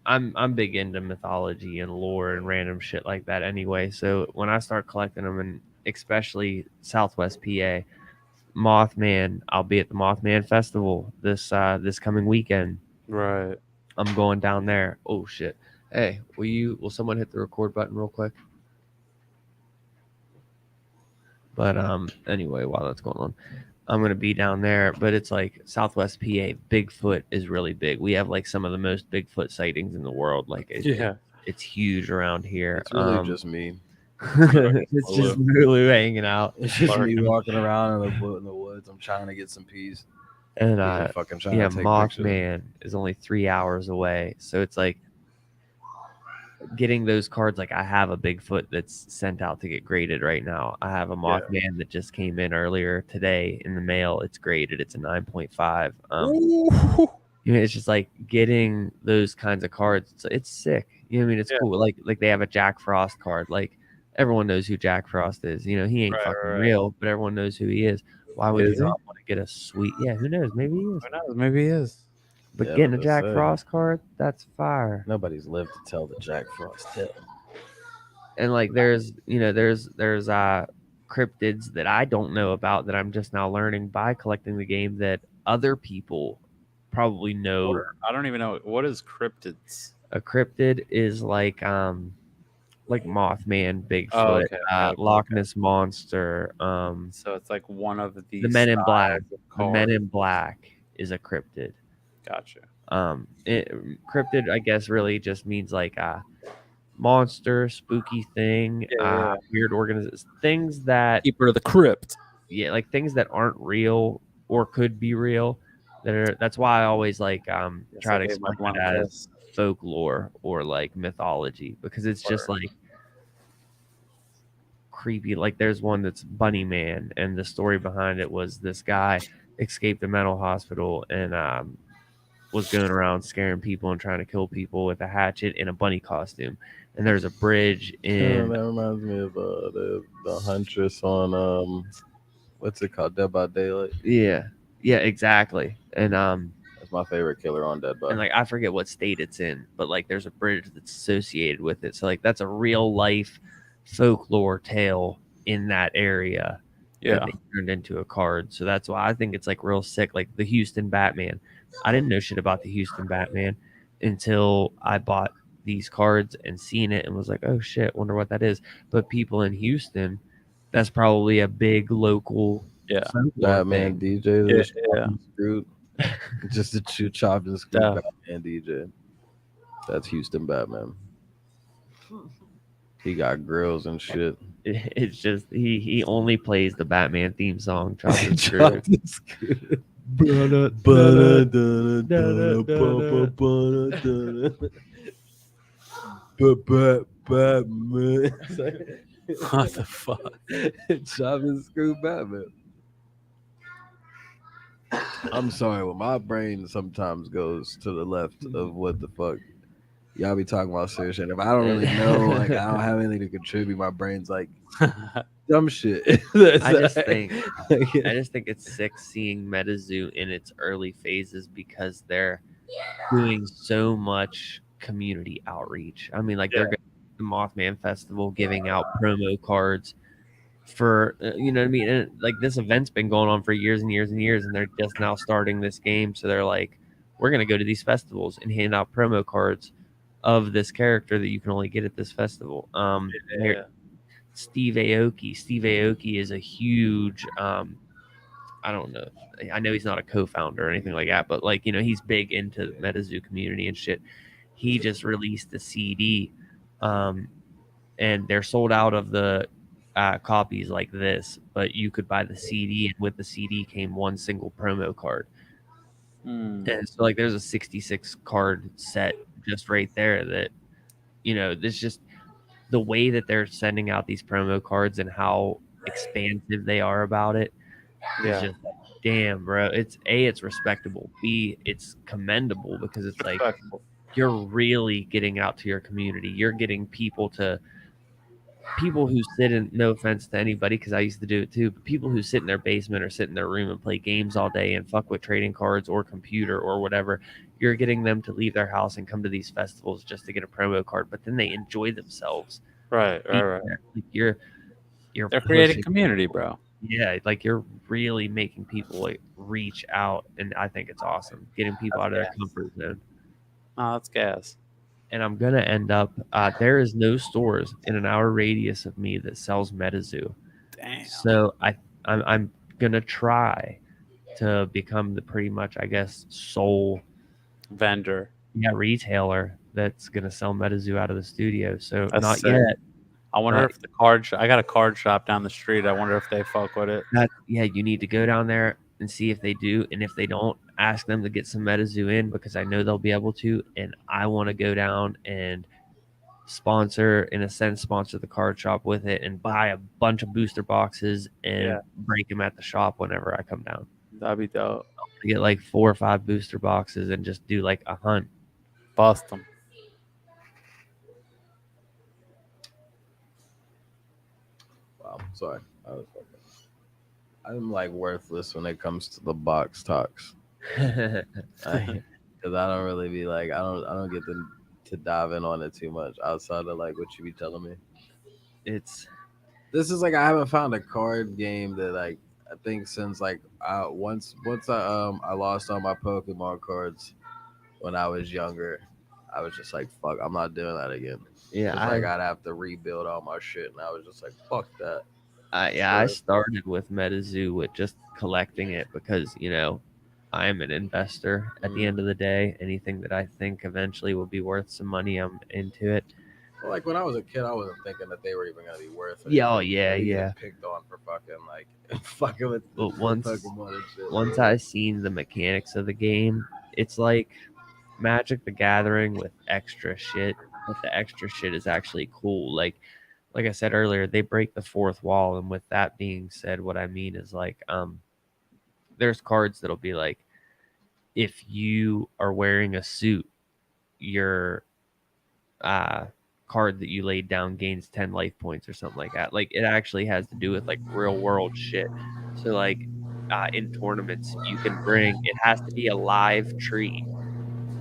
I'm big into mythology and lore and random shit like that anyway. So when I start collecting them, and especially Southwest PA, Mothman, I'll be at the Mothman Festival this coming weekend. Right. I'm going down there. Oh shit. Hey, will someone hit the record button real quick? But anyway, while that's going on, I'm gonna be down there. But it's like Southwest PA, Bigfoot is really big. We have like some of the most Bigfoot sightings in the world. Like it's huge around here. It's really just me. It's just Lulu hanging out. It's just me walking around in the woods. I'm trying to get some peace. And fucking trying to take Mothman is only 3 hours away. So it's like getting those cards. Like I have a Bigfoot that's sent out to get graded right now. I have a Mothman that just came in earlier today in the mail. It's graded. It's a 9.5. It's just like getting those kinds of cards. It's sick. You know what I mean? It's cool. Like they have a Jack Frost card. Like everyone knows who Jack Frost is. He ain't fucking real, but everyone knows who he is. Why would you not want to get a sweet? Yeah, who knows? Maybe he is. Who knows? Maybe he is. But getting a Jack Frost card, that's fire. Nobody's lived to tell the Jack Frost tale. And like there's cryptids that I don't know about that I'm just now learning by collecting the game that other people probably know. I don't even know what is cryptids. A cryptid is like Mothman, Bigfoot, Loch Ness monster. So it's like one of these. The Men in Black. The Men in Black is a cryptid. Gotcha. Cryptid, I guess, really just means like a monster, spooky thing, weird organisms, things that keeper of the crypt. Yeah, like things that aren't real or could be real. That's why I always like try to explain it as folklore or like mythology, because it's just like creepy. Like there's one that's Bunny Man, and the story behind it was this guy escaped a mental hospital and was going around scaring people and trying to kill people with a hatchet in a bunny costume. And there's a bridge in. That reminds me of the Huntress on what's it called, Dead by Daylight. Yeah, exactly. And that's my favorite killer on Dead by. And like I forget what state it's in, but like there's a bridge that's associated with it. So like that's a real life folklore tale in that area. Yeah, that they turned into a card. So that's why I think it's like real sick. Like the Houston Batman. I didn't know shit about the Houston Batman until I bought these cards and seen it and was like, oh shit, wonder what that is. But people in Houston, that's probably a big local Batman thing. DJ. Screwed. Just a chopped and screwed Batman DJ. That's Houston Batman. He got grills and shit. It's just he only plays the Batman theme song. Chopped and screwed. Batman. What the fuck? Chop and screw Batman. I'm sorry, when my brain sometimes goes to the left of what the fuck y'all be talking about serious shit. If I don't really know, like I don't have anything to contribute, my brain's like dumb shit. I just think it's sick seeing MetaZoo in its early phases because they're doing so much community outreach. I mean, like they're going to the Mothman Festival, giving out promo cards for you know what I mean. And like this event's been going on for years and years and years, and they're just now starting this game. So they're like, we're going to go to these festivals and hand out promo cards of this character that you can only get at this festival. Steve Aoki. Steve Aoki is a huge I don't know. I know he's not a co-founder or anything like that, but like, he's big into the MetaZoo community and shit. He just released a CD, and they're sold out of the copies like this, but you could buy the CD, and with the CD came one single promo card. And so like there's a 66 card set just right there that, this just the way that they're sending out these promo cards and how expansive they are about it is just like, damn, bro. It's respectable. B, it's commendable because it's like you're really getting out to your community. You're getting people who sit in, no offense to anybody, because I used to do it too, but people who sit in their basement or sit in their room and play games all day and fuck with trading cards or computer or whatever, you're getting them to leave their house and come to these festivals just to get a promo card, but then they enjoy themselves. Right. Like you're They're creating community, bro. Yeah, like you're really making people like reach out, and I think it's awesome getting people out of their comfort zone. Oh, that's gas. And I'm gonna end up. There is no stores in an hour radius of me that sells MetaZoo. Damn. So I'm gonna try to become the pretty much, I guess, sole vendor, retailer that's gonna sell MetaZoo out of the studio. So that's not sick. yet. I wonder if the I got a card shop down the street. I wonder if they fuck with it. You need to go down there and see if they do, and if they don't, ask them to get some MetaZoo in, because I know they'll be able to, and I want to go down and sponsor the card shop with it and buy a bunch of booster boxes and break them at the shop whenever I come down. That'd be dope. I get like 4 or 5 booster boxes and just do like a hunt. Bust them. Wow, sorry. I'm like worthless when it comes to the box talks. Because I don't really be like, I don't get to dive in on it too much outside of like what you be telling me. This is like, I haven't found a card game that like, I think since like once I lost all my Pokemon cards when I was younger, I was just like, fuck, I'm not doing that again. Yeah, I'd have to rebuild all my shit, and I was just like, fuck that. I started with MetaZoo with just collecting it because, I am an investor at the end of the day. Anything that I think eventually will be worth some money, I'm into it. Well, like when I was a kid, I wasn't thinking that they were even gonna be worth it. Yeah. Picked on for fucking with Pokemon and shit. Once I seen the mechanics of the game, it's like Magic the Gathering with extra shit, but the extra shit is actually cool. Like I said earlier, they break the fourth wall, and with that being said, what I mean is like there's cards that'll be like, if you are wearing a suit, your card that you laid down gains 10 life points or something like that. Like it actually has to do with like real world shit. So like in tournaments, you can bring, it has to be a live tree,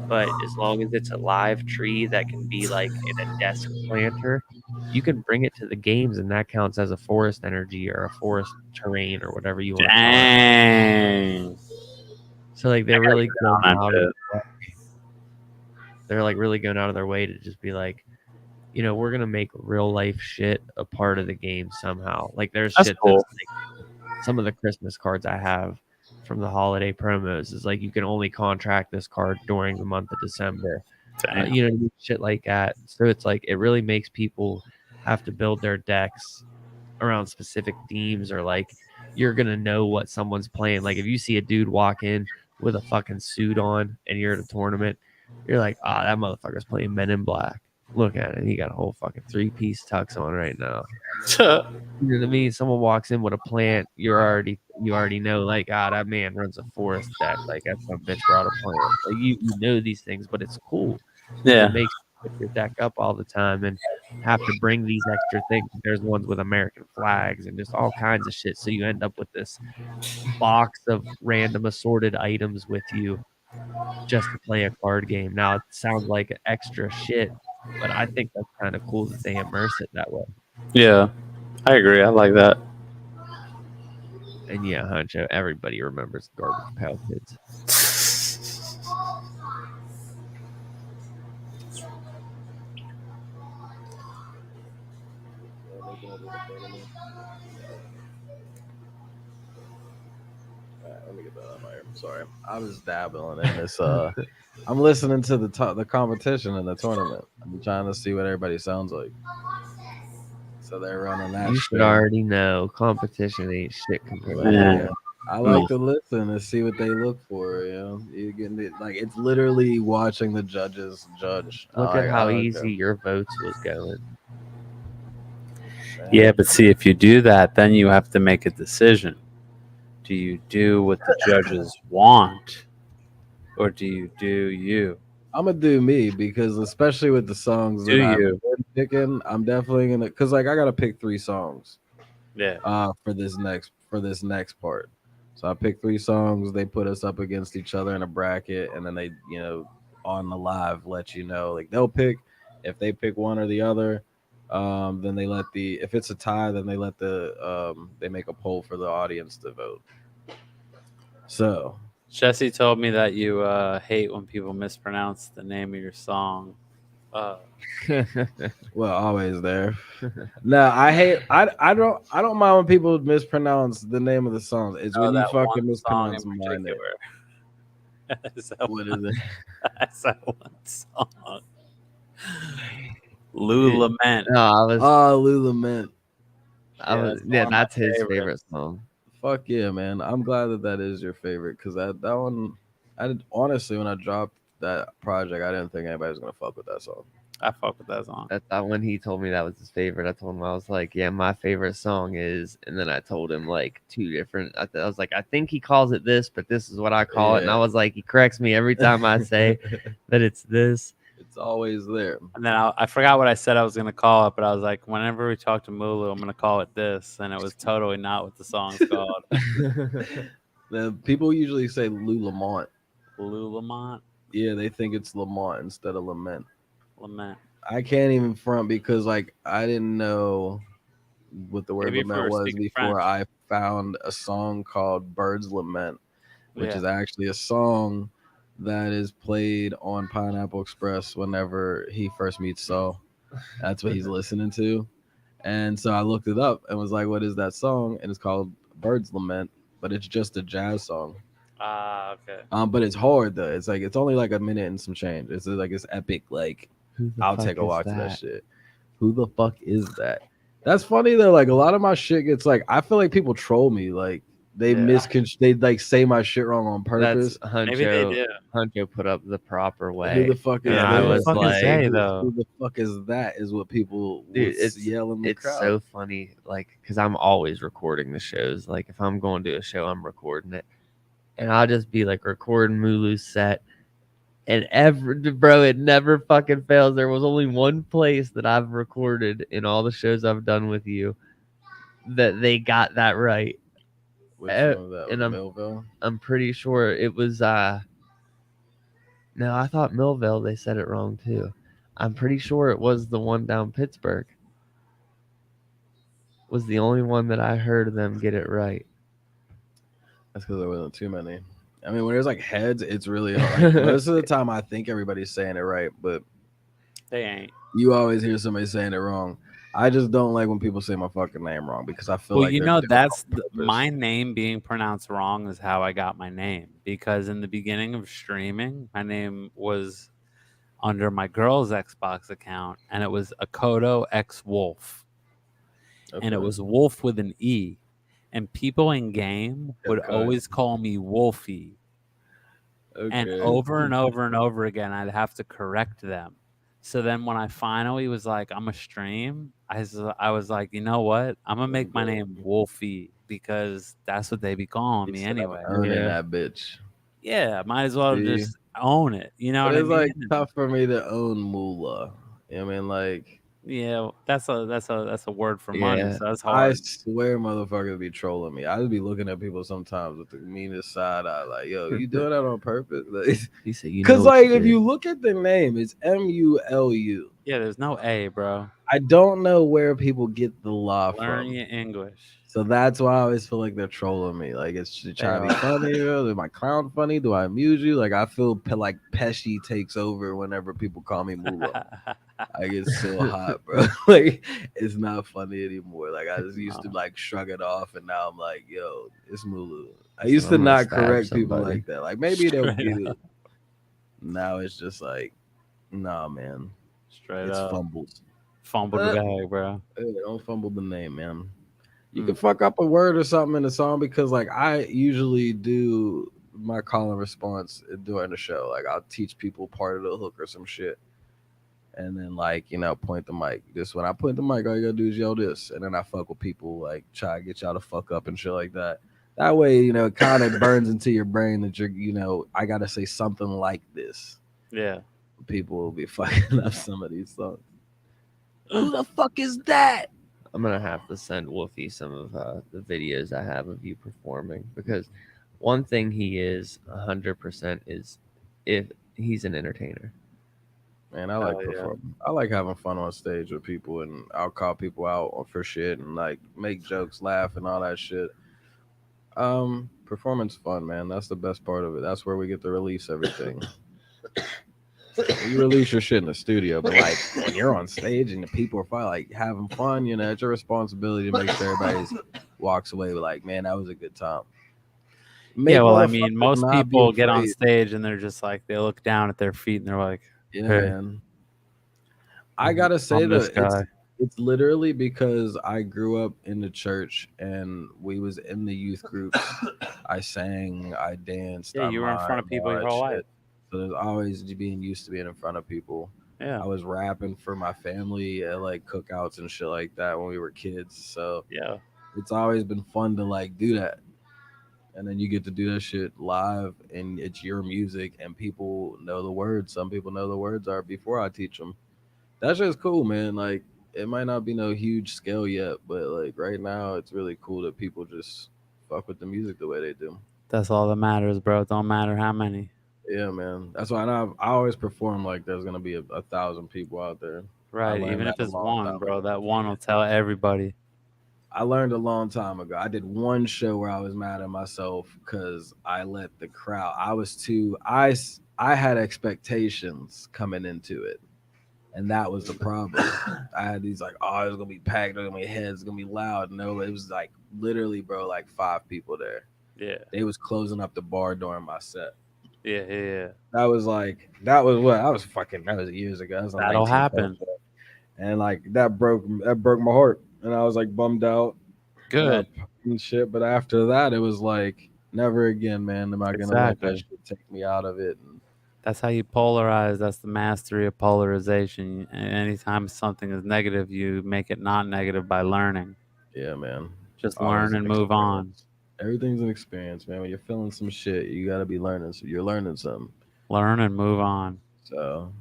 but as long as it's a live tree that can be like in a desk planter, you can bring it to the games, and that counts as a forest energy or a forest terrain or whatever you want to call it. So like they're really going out of their way to just be like, we're gonna make real life shit a part of the game somehow. Like there's shit cool. That's like, some of the Christmas cards I have from the holiday promos is like, you can only contract this card during the month of December. Shit like that. So it's like, it really makes people have to build their decks around specific themes, or like you're gonna know what someone's playing. Like if you see a dude walk in with a fucking suit on and you're at a tournament, you're like, that motherfucker's playing Men in Black. Look at it, he got a whole fucking 3-piece tux on right now. You know what I mean? Someone walks in with a plant, you already know, like, that man runs a forest deck. Like, that some bitch brought a plant. Like, you know these things, but it's cool. Yeah, it makes you put your deck up all the time and have to bring these extra things. There's ones with American flags and just all kinds of shit. So you end up with this box of random assorted items with you just to play a card game. Now it sounds like extra shit, but I think that's kind of cool that they immerse it that way. Yeah, I agree. I like that. And yeah, Huncho, everybody remembers Garbage Pail Kids. Let me get that out of my ear. I'm sorry. I was dabbling in this. I'm listening to the competition in the tournament. I'm trying to see what everybody sounds like. So they're running that You shit. should already know competition ain't shit compared to Yeah. real. I like to listen and see what they look for. You know, you getting it, like it's literally watching the judges judge. Look Like, at how okay. easy your votes was going. Yeah, but see, if you do that, then you have to make a decision. Do you do what the judges want, or do you do you? I'm gonna do me because especially with the songs Do that I've you? been picking, I'm definitely gonna because like I gotta pick 3 songs Yeah. for this next part. So I picked 3 songs. They put us up against each other in a bracket, and then they on the live let you know like they'll pick if they pick one or the other. Then they let if it's a tie, then they let they make a poll for the audience to vote. So Jesse told me that you hate when people mispronounce the name of your song. well, always there. No, I don't mind when people mispronounce the name of the song. It's when you that fucking one song mispronounce in my name. particular. What is it? That's that one song. Lou Lament. No, I was, Oh, Lulament. yeah, that's his favorite song. Fuck yeah, man. I'm glad that is your favorite because that one, honestly, when I dropped that project, I didn't think anybody was gonna fuck with that song. I fuck with that song. That when he told me that was his favorite, I told him, I was like, yeah, my favorite song is, and then I told him like 2 different. I was like, I think he calls it this, but this is what I call it, and I was like, he corrects me every time I say that it's this. It's always there. And then I forgot what I said I was going to call it, but I was like, whenever we talk to Mulu, I'm going to call it this. And it was totally not what the song's called. The people usually say Lou Lamont. Lou Lamont? Yeah, they think it's Lamont instead of Lament. Lament. I can't even front because like I didn't know what the word Maybe if we lament were was speaking before French. I found a song called Bird's Lament, which Yeah. is actually a song that is played on Pineapple Express whenever he first meets Saul. That's what he's listening to. And so I looked it up and was like, what is that song? And it's called Bird's Lament, but it's just a jazz song. Ah, okay. But it's hard though. It's like it's only like a minute and some change. It's like it's epic. Like I'll take a watch of that shit. Who the fuck is that? That's funny though. Like a lot of my shit gets like I feel like people troll me. Like they they like say my shit wrong on purpose. That's Huncho. Maybe they do. Huncho put up the proper way. Who the fuck is And that? I who the was fuck is like, they, who though? the fuck is that? Is what people dude, yell in the it's crowd. so funny, like because I'm always recording the shows. Like if I'm going to a show, I'm recording it, and I'll just be like recording Mulu's set, and bro, it never fucking fails. There was only one place that I've recorded in all the shows I've done with you that they got that right. Which one was that? And Millville? I'm pretty sure it was no, I thought Millville, they said it wrong too. I'm pretty sure it was the one down Pittsburgh. Was the only one that I heard them get it right. That's because there wasn't too many. I mean, when there's like heads, it's really hard. Like, most of the time, I think everybody's saying it right, but They ain't. you always hear somebody saying it wrong. I just don't like when people say my fucking name wrong because I feel Well, like you they're know, doing it that's on purpose. my name being pronounced wrong is how I got my name. Because in the beginning of streaming, my name was under my girl's Xbox account, and it was Akoto X Wolf. And it was Wolf with an E. And people in game would always call me Wolfey. And over and over and over again, I'd have to correct them. So then when I finally was like, I'm a stream, I was like, you know what? I'm going to make my name Wolfey because that's what they be calling me anyway. Earning that bitch. Yeah, might as well just own it. You know but what it's I mean? like tough for me to own moolah. You know what I mean? Like, yeah, that's a word for money. So that's hard. I swear motherfuckers be trolling me. I just be looking at people sometimes with the meanest side eye, like, yo, you doing that on purpose? He said, you because like if you look at the name, it's Mulu. Yeah, there's no A, bro. I don't know where people get the law Learn from. your English. So that's why I always feel like they're trolling me. Like it's to try to be funny. Is my clown funny? Do I amuse you? Like I feel like Pesci takes over whenever people call me Mulo. I get so hot, bro. Like it's not funny anymore. Like I just used to like shrug it off, and now I'm like, yo, it's Mulu. I used to not correct people like that. Like maybe they'll get it. Now it's just like, nah, man. Straight It's up. fumbles. Fumbled the bag, bro. Hey, don't fumble the name, man. You can fuck up a word or something in the song because, like, I usually do my call and response during the show. Like, I'll teach people part of the hook or some shit, and then, like, point the mic. Just when I point the mic, all you gotta do is yell this, and then I fuck with people, like, try to get y'all to fuck up and shit like that. That way, it kind of burns into your brain that you're, I gotta say something like this. Yeah. People will be fucking up some of these songs. Who the fuck is that? I'm gonna have to send Wolfie some of the videos I have of you performing, because one thing he is 100% is if he's an entertainer. Man, I like performing. I like having fun on stage with people, and I'll call people out for shit and like make jokes, laugh, and all that shit. Performance fun, man. That's the best part of it. That's where we get to release everything. You release your shit in the studio, but like when you're on stage and the people are probably like having fun, it's your responsibility to make sure everybody walks away with like, man, that was a good time. Yeah, well, I mean, most people get on stage and they're just like, they look down at their feet and they're like, yeah, hey, man. I gotta say that it's literally because I grew up in the church and we was in the youth groups. I sang, I danced. Yeah, you were in front of people your whole life. So there's always being used to being in front of people. Yeah. I was rapping for my family at like cookouts and shit like that when we were kids. So yeah, it's always been fun to like do that. And then you get to do that shit live and it's your music and people know the words. Some people know the words are before I teach them. That shit's cool, man. Like it might not be no huge scale yet, but like right now it's really cool that people just fuck with the music the way they do. That's all that matters, bro. It don't matter how many. Yeah, man. That's why I always perform like there's gonna be 1,000 people out there. Right. Even if it's one, bro, that one will tell everybody. I learned a long time ago. I did one show where I was mad at myself because I let the crowd. I had expectations coming into it, and that was the problem. I had these like, oh, it's gonna be packed, there's gonna be heads, it's gonna be loud. No, it was like literally, bro, like 5 people there. Yeah. They was closing up the bar during my set. Yeah. That was years ago. That'll happen. And like that broke my heart. And I was like bummed out. Good. And shit. But after that, it was like never again, man. Am I gonna let that shit take me out of it? And that's how you polarize. That's the mastery of polarization. Anytime something is negative, you make it not negative by learning. Yeah, man. Just learn and move on. Everything's an experience, man. When you're feeling some shit, you gotta be learning. So you're learning something. Learn and move on. So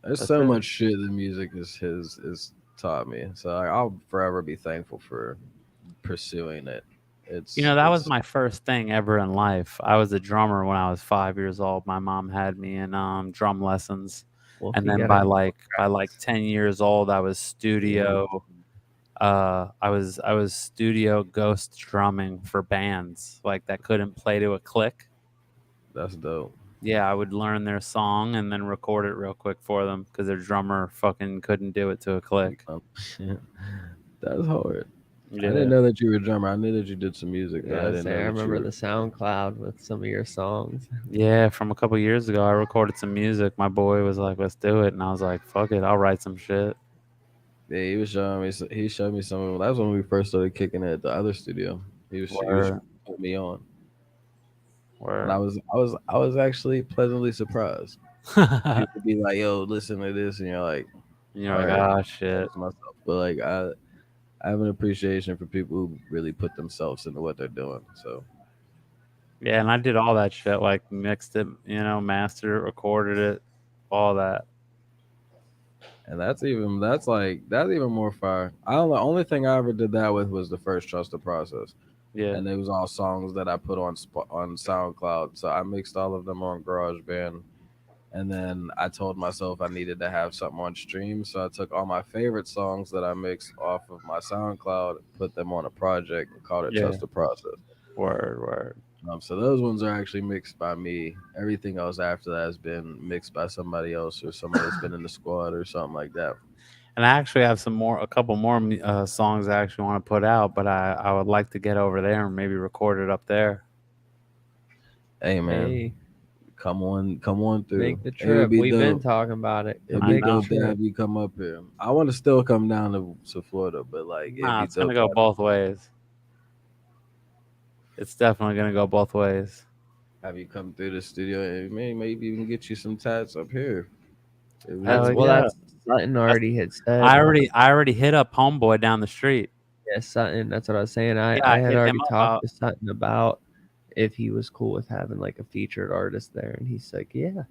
there's so much shit that music is taught me. So I'll forever be thankful for pursuing it. That was my first thing ever in life. I was a drummer when I was 5 years old. My mom had me in drum lessons, and then by 10 years old, I was studio. I was studio ghost drumming for bands like that couldn't play to a click. That's dope. Yeah, I would learn their song and then record it real quick for them because their drummer fucking couldn't do it to a click. That's hard. Yeah. I didn't know that you were a drummer. I knew that you did some music. Yeah, I remember the SoundCloud with some of your songs. Yeah, from a couple years ago, I recorded some music. My boy was like, "Let's do it," and I was like, "Fuck it, I'll write some shit." Yeah, he was showing me. He showed me some of them. That was when we first started kicking it at the other studio. He was putting me on. And I was actually pleasantly surprised. People be like, "Yo, listen to this," and you're like, "Ah, shit." Myself. But like, I have an appreciation for people who really put themselves into what they're doing. So, yeah, and I did all that shit, like mixed it, mastered it, recorded it, all that. And that's even more fire. I don't know. Only thing I ever did that with was the first Trust the Process. Yeah, and it was all songs that I put on SoundCloud. So I mixed all of them on GarageBand, And then I told myself I needed to have something on stream, so I took all my favorite songs that I mixed off of my SoundCloud, put them on a project, and called it Yeah. Trust the Process. Word. So those ones are actually mixed by me. Everything else after that has been mixed by somebody else or somebody that's been in the squad or something like that. And I actually have a couple more songs I actually want to put out, but I would like to get over there and maybe record it up there. Hey man, Hey, come on through. make the It would trip. be We've been dope. talking about it. It'd I be Make the know. dope to trip. have you come up here. I want to still come down to Florida, but like it'd Nah, be it's gonna dope. go both ways. It's definitely gonna go both ways. Have you come through the studio and maybe even get you some tats up here. Hell Well, yeah. that's Sutton already had said. I already hit up homeboy down the street. Yeah, Sutton. That's what I was saying. Yeah, I I had hit already him up. talked to Sutton about if he was cool with having like a featured artist there, and he's like, "Yeah,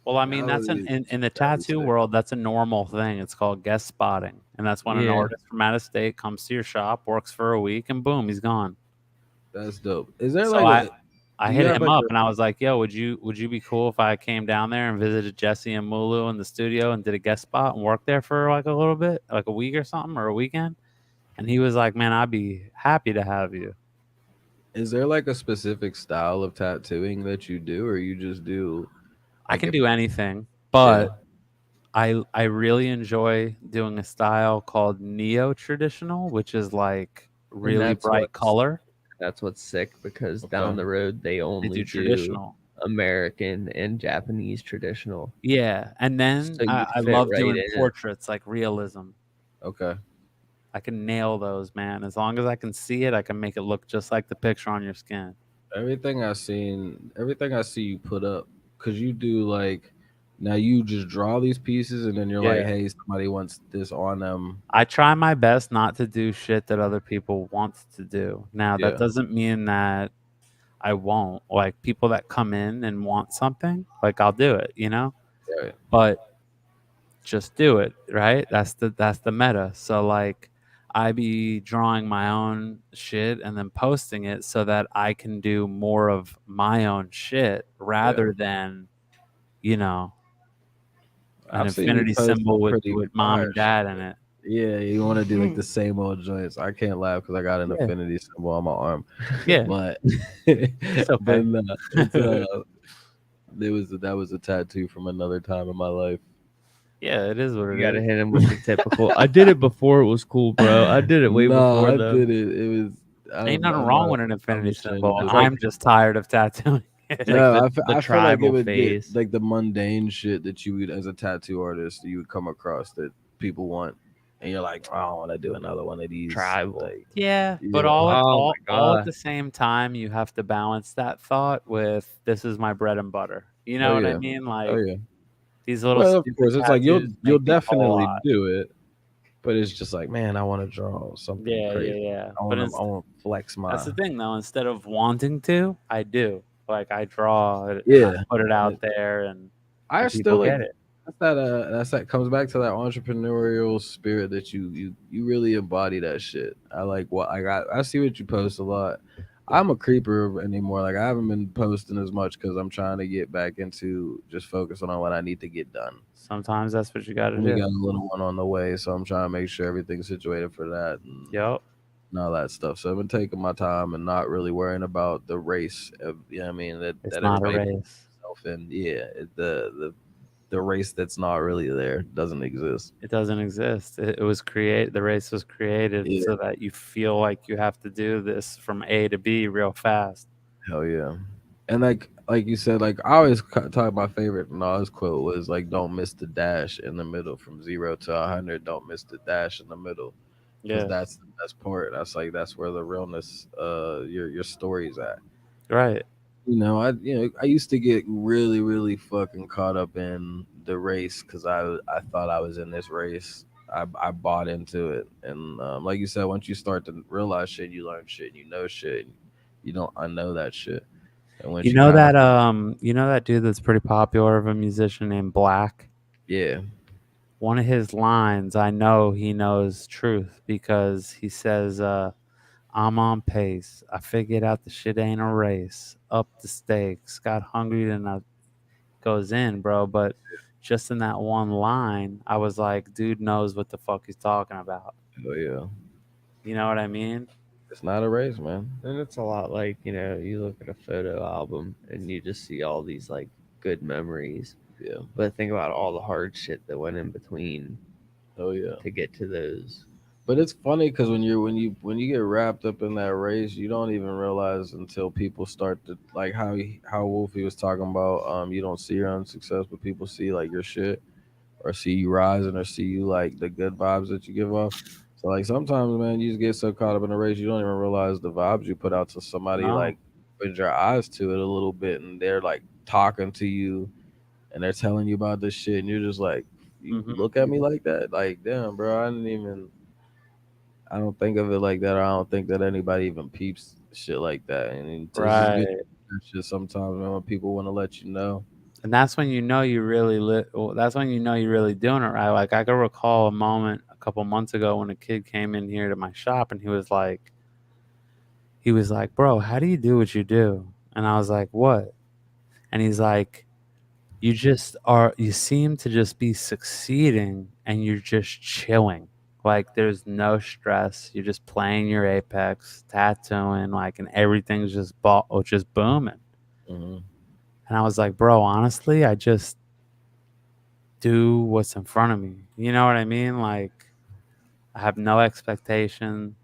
Well, I mean, That that's would be- in the that'd be tattoo sick. world, that's a normal thing. It's called guest spotting. And that's when an Yeah. artist from out of state comes to your shop, works for a week, and boom, he's gone. That's dope. Is there So like I do hit you have him like up and I was like, yo, would you be cool if I came down there and visited Jesse and Mulu in the studio and did a guest spot and worked there for like a little bit, like a week or something or a weekend? And he was like, man, I'd be happy to have you. is there like a specific style of tattooing that you do, or you just do? I Like can if, do anything, but I really enjoy doing a style called neo traditional, which is like really that's bright what's- color. that's what's sick because Okay. down the road they They only do traditional. American and Japanese traditional. Yeah, and then So you I fit love right doing in it. portraits, like realism. okay, I can nail those, man. As long as I can see it, I can make it look just like the picture on your skin. everything I see you put up, cause you do like now you just draw these pieces and then you're like, Yeah. hey, somebody wants this on them. I try my best not to do shit that other people want to do. Now, Yeah. that doesn't mean that I won't. Like people that come in and want something, like I'll do it, you know? Right. But just do it, right? That's the meta. So like I be drawing my own shit and then posting it so that I can do more of my own shit rather than, you know, an I've seen you infinity post some symbol with pretty mom fire and dad in it. Yeah, you want to do like the same old joints. I can't laugh because I got an Yeah. affinity symbol on my arm. Yeah. But okay. but no, it's, that was a tattoo from another time in my life. Yeah, it is what You it gotta is. hit him with the typical. I did it before it was cool, bro. I did it way No, before I though. did it. It was. Ain't nothing I'm wrong not- with an infinity ashamed symbol. of it. I'm just tired of tattooing. It's No, like the I feel like it tribal would phase. get like the mundane shit that you would, as a tattoo artist, you would come across that people want, and you're like, I don't want to do another one of these. Tribal. Like, Yeah, but Yeah. all my all at God. the same time, you have to balance that thought with this is my bread and butter. You know Oh, what I yeah. mean? Like oh yeah. these little. Well, of stupid course, it's like you'll tattoos you'll make me a whole definitely lot. do it, but it's just like, man, I want to draw something Yeah, crazy. yeah. I But want to flex my. that's the thing, though. Instead of wanting to, I do. Like I draw it, and Yeah. I put it out there, and I and still people like get it. that's that comes back to that entrepreneurial spirit that you really embody that shit. I like what I see what you post a lot. I'm a creeper anymore. Like I haven't been posting as much because I'm trying to get back into just focusing on what I need to get done. Sometimes that's what you got to We do. got a little one on the way, so I'm trying to make sure everything's situated for that Yep. and all that stuff. So I've been taking my time and not really worrying about the race. You know what I mean? That It's that not a everybody race. puts itself in. Yeah, the race that's not really there doesn't exist. It doesn't exist. It was created. The race was created Yeah. so that you feel like you have to do this from A to B real fast. Hell yeah. And like you said, like I always talk. My favorite Nas quote was like, "Don't miss the dash in the middle from 0 to 100. Don't miss the dash in the middle, because Yeah. that's the best part. That's where the realness, your story's at. Right. I used to get really fucking caught up in the race because I thought I was in this race. I bought into it, and like you said, once you start to realize shit, you learn shit, you know shit, you don't unknow that shit. And once You know kinda- that you know that dude that's pretty popular of a musician named Black? yeah, One of his lines, I know he knows truth because he says, I'm on pace. I figured out the shit ain't a race. Up the stakes. Got hungry and I goes in, bro. But just in that one line, I was like, dude knows what the fuck he's talking about. Oh yeah, You know what I mean? it's not a race, man. And it's a lot like, you look at a photo album and you just see all these like good memories. Yeah. But think about all the hard shit that went in between Oh yeah. to get to those. But it's funny because when you get wrapped up in that race, you don't even realize until people start to like how Wolfie was talking about. You don't see your own success, but people see like your shit or see you rising or see you like the good vibes that you give off. So like sometimes, man, you just get so caught up in the race, you don't even realize the vibes you put out to somebody. No. Like put your eyes to it a little bit, and they're like talking to you, and they're telling you about this shit, and you're just like, you Mhm. look at me like that, like damn, bro, I don't think of it like that, or I don't think that anybody even peeps shit like that. And it's just good Right. shit sometimes, man, when people want to let you know. And that's when you know you really that's when you know you're really doing it right. Like I can recall a moment a couple months ago when a kid came in here to my shop and he was like, bro, how do you do what you do? And I was like, what? And he's like, you seem to just be succeeding and you're just chilling. Like there's no stress. You're just playing your Apex, tattooing, like, and everything's just booming. Hmm. And I was like, bro, honestly, I just do what's in front of me. You know what I mean? Like, I have no expectation.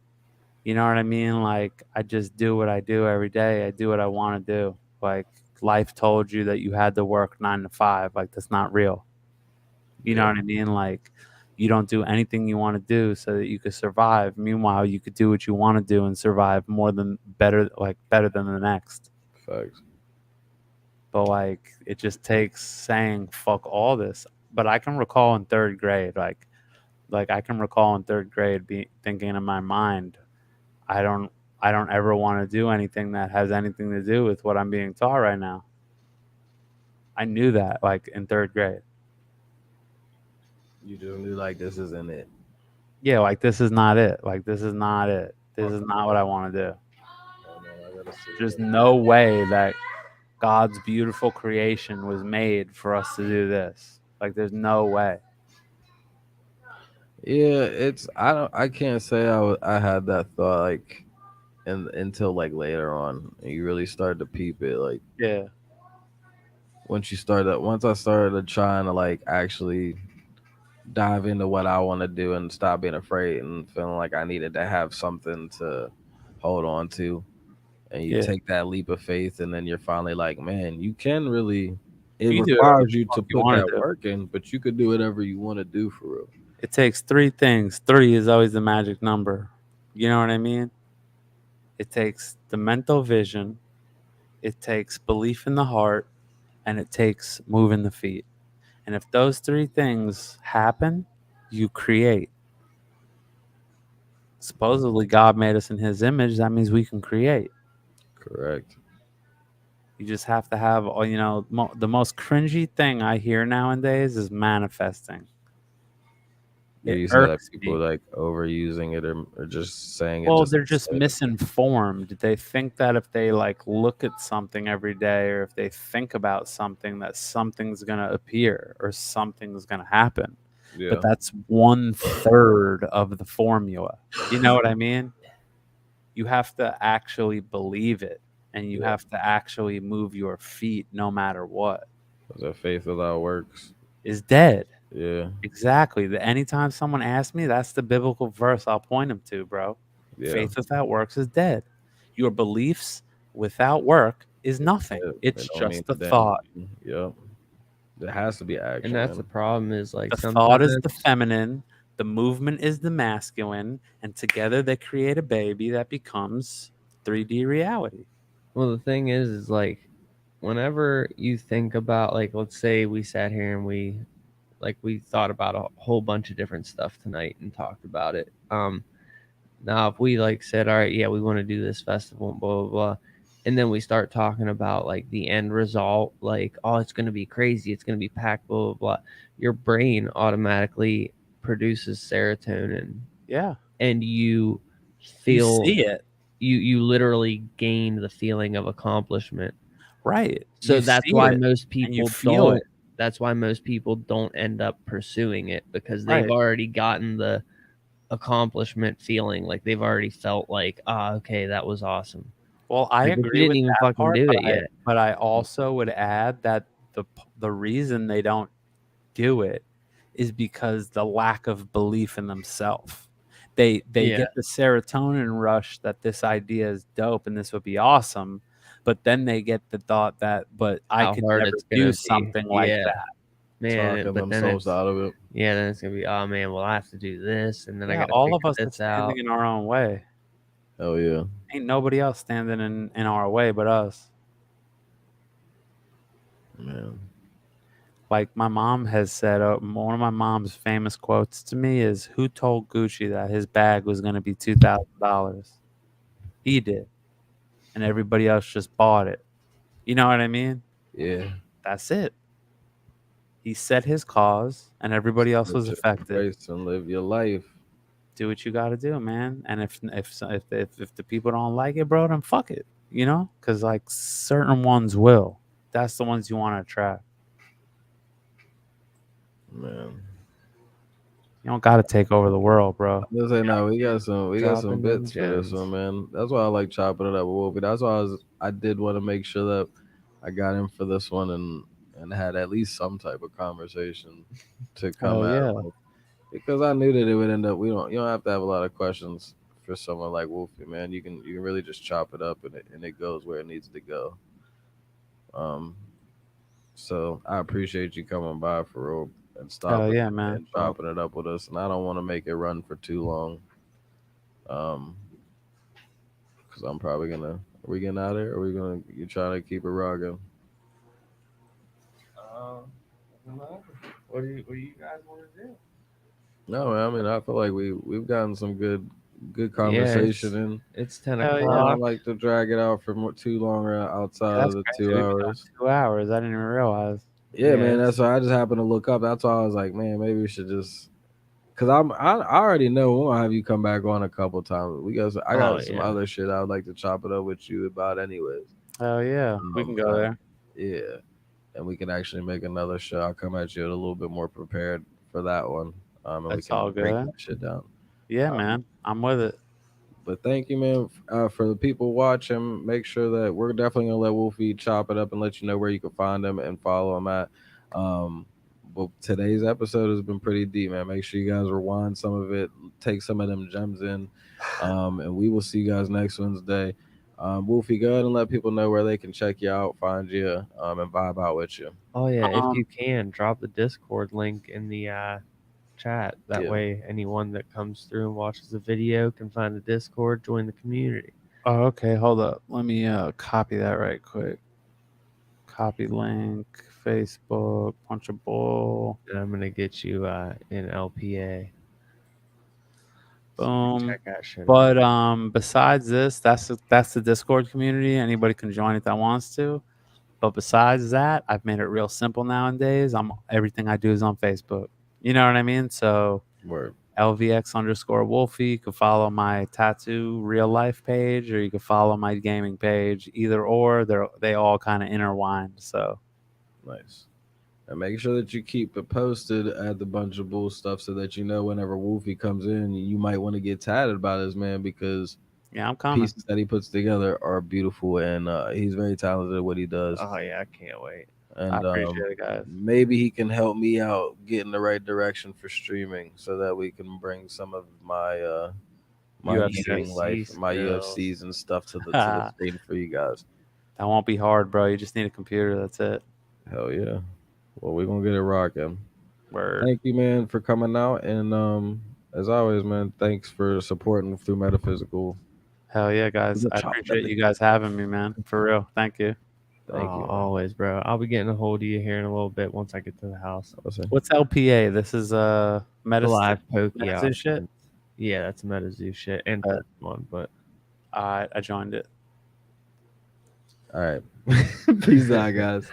You know what I mean? Like, I just do what I do every day. I do what I want to do. Like, life told you that you had to work 9 to 5. Like, that's not real. You know Yeah. what I mean? Like, you don't do anything you want to do so that you could survive. Meanwhile, you could do what you want to do and survive better than the next. Facts. But like, it just takes saying fuck all this. But I can recall in third grade, like I can recall in third grade thinking in my mind, I don't I don't ever want to do anything that has anything to do with what I'm being taught right now. I knew that like in third grade. You just knew like this isn't it. Yeah, like this is not it. Like this is not it. This is not what I want to do. Oh man, I gotta see. There's no way that God's beautiful creation was made for us to do this. Like there's no way. Yeah, I can't say I had that thought like until like later on. And you really started to peep it like Yeah. once I started trying to like actually dive into what I want to do and stop being afraid and feeling like I needed to have something to hold on to. And you Yeah. take that leap of faith, and then you're finally like, man, you can really. It You can do whatever requires the you fuck to you put want that to do. work in, but you could do whatever you want to do for real. It takes 3 things. 3 is always the magic number. You know what I mean? It takes the mental vision, it takes belief in the heart, and it takes moving the feet. And if those 3 things happen, you create. Supposedly, God made us in his image. That means we can create. Correct. You just have to have, the most cringy thing I hear nowadays is manifesting. Yeah, It you say that irks people me. like overusing it or just saying it Well, just they're to just say it. misinformed. They think that if they like look at something every day or if they think about something that something's going to appear or something's going to happen. But Yeah. that's 1/3 of the formula. You know what I mean? You have to actually believe it and you Yeah. have to actually move your feet no matter what. Because that faith without works. Is dead. Yeah. Exactly. Anytime someone asks me, that's the biblical verse I'll point them to, bro. Yeah. Faith without works is dead. Your beliefs without work is nothing. It's It don't mean just a a damn thought. thing. Yep. There has to be And action, that's the man. problem is like The thought is the sometimes, feminine, the movement is the masculine, and together they create a baby that becomes 3D reality. well, the thing is like whenever you think about like, let's say we sat here and we thought about a whole bunch of different stuff tonight and talked about it. Now if we like said, all right, yeah, we want to do this festival, blah blah blah, and then we start talking about like the end result, like, oh, it's gonna be crazy, it's gonna be packed, blah blah blah. Your brain automatically produces serotonin, Yeah. and you You feel see it. you literally gain the feeling of accomplishment. Right. So You that's see why it, most and you people feel don't. it. That's why most people don't end up pursuing it, because they've Right. already gotten the accomplishment feeling. Like they've already felt like, okay, that was awesome. Well, I Like, if you agree didn't with even that fucking part, do it yet. but I also would add that the reason they don't do it is because the lack of belief in themselves. They Yeah. get the serotonin rush that this idea is dope and this would be awesome, but then they get the thought that, but I How could hard never it's gonna do be. something like Yeah. that. Man, Talking but then themselves it's out of it. yeah, then it's gonna be, oh man, well I have to do this, and then I Yeah, gotta all figure of us are this out. standing in our own way. Hell yeah. Ain't nobody else standing in our way but us. Man. Like my mom has said, one of my mom's famous quotes to me is, "Who told Gucci that his bag was going to be $2,000? He did, and everybody else just bought it." You know what I mean? Yeah. That's it. He set his cause, and everybody else was affected. Embrace and live your life. Do what you got to do, man. And if the people don't like it, bro, then fuck it. You know, because like certain ones will. That's the ones you want to attract. Man. You don't got to take over the world, bro. Let's say no, we got some Dropping them bits for this gems. one, man. That's why I like chopping it up with Wolfie. That's why I did want to make sure that I got in for this one and had at least some type of conversation to come Hell at yeah. it with. Because I knew that it would end up you don't have to have a lot of questions for someone like Wolfie, man. You can really just chop it up and it goes where it needs to go. So I appreciate you coming by for real and stopping yeah, man. and chopping it up with us. And I don't want to make it run for too long. Because I'm probably gonna. Are we getting out of here? Or are we gonna? You trying to keep it rocking? What do you guys want to do? No, man, I mean I feel like we've gotten some good conversation in. It's 10 Hell I yeah. o'clock. don't like to drag it out for too long outside That's of the crazy. 2 We've been on hours. 2 hours. I didn't even realize. Yeah, man. That's why I just happened to look up. That's why I was like, man, maybe we should just. Cause I already know we'll have you come back on a couple times. I got some other shit I would like to chop it up with you about, anyways. Oh yeah, we can go there. Yeah, and we can actually make another show. I'll come at you a little bit more prepared for that one. And That's we can all break good. that shit down. Yeah, man, I'm with it. But thank you, man, for the people watching. Make sure that we're definitely gonna let Wolfie chop it up and let you know where you can find him and follow him at. But today's episode has been pretty deep, man. Make sure you guys rewind some of it, take some of them gems in, and we will see you guys next Wednesday. Wolfie, go ahead and let people know where they can check you out, find you, and vibe out with you. Oh yeah, if you can, drop the Discord link in the chat. That way, anyone that comes through and watches the video can find the Discord, join the community. Oh, okay. Hold up. Let me copy that right quick. Copy link, Facebook, Punchable. And I'm gonna get you in LPA. Boom. But besides this, that's the Discord community. Anybody can join it that wants to. But besides that, I've made it real simple nowadays. Everything I do is on Facebook. You know what I mean? So LVX_Wolfeyy. You can follow my tattoo real life page, or you can follow my gaming page. Either or, they all kind of intertwined. So nice. And make sure that you keep it posted at the Bunch of Bull stuff so that you know whenever Wolfie comes in, you might want to get tatted by this man, because yeah, I'm coming. Pieces that he puts together are beautiful, and he's very talented at what he does. Oh yeah, I can't wait. And I appreciate it, guys. Maybe he can help me out get in the right direction for streaming, so that we can bring some of my UFC life, my UFCs and stuff to the screen for you guys. That won't be hard, bro. You just need a computer. That's it. Hell yeah. Well, we're gonna get it rocking. Word. Thank you, man, for coming out, and as always, man, thanks for supporting through Meta-Fyzical. Hell yeah, guys. I appreciate you guys having me, man. For real. Thank you. Thank you. Always, bro. I'll be getting a hold of you here in a little bit once I get to the house. What's LPA? This is live MetaZoo shit. Yeah, that's MetaZoo shit and one, but I joined it. All right. Peace out, guys.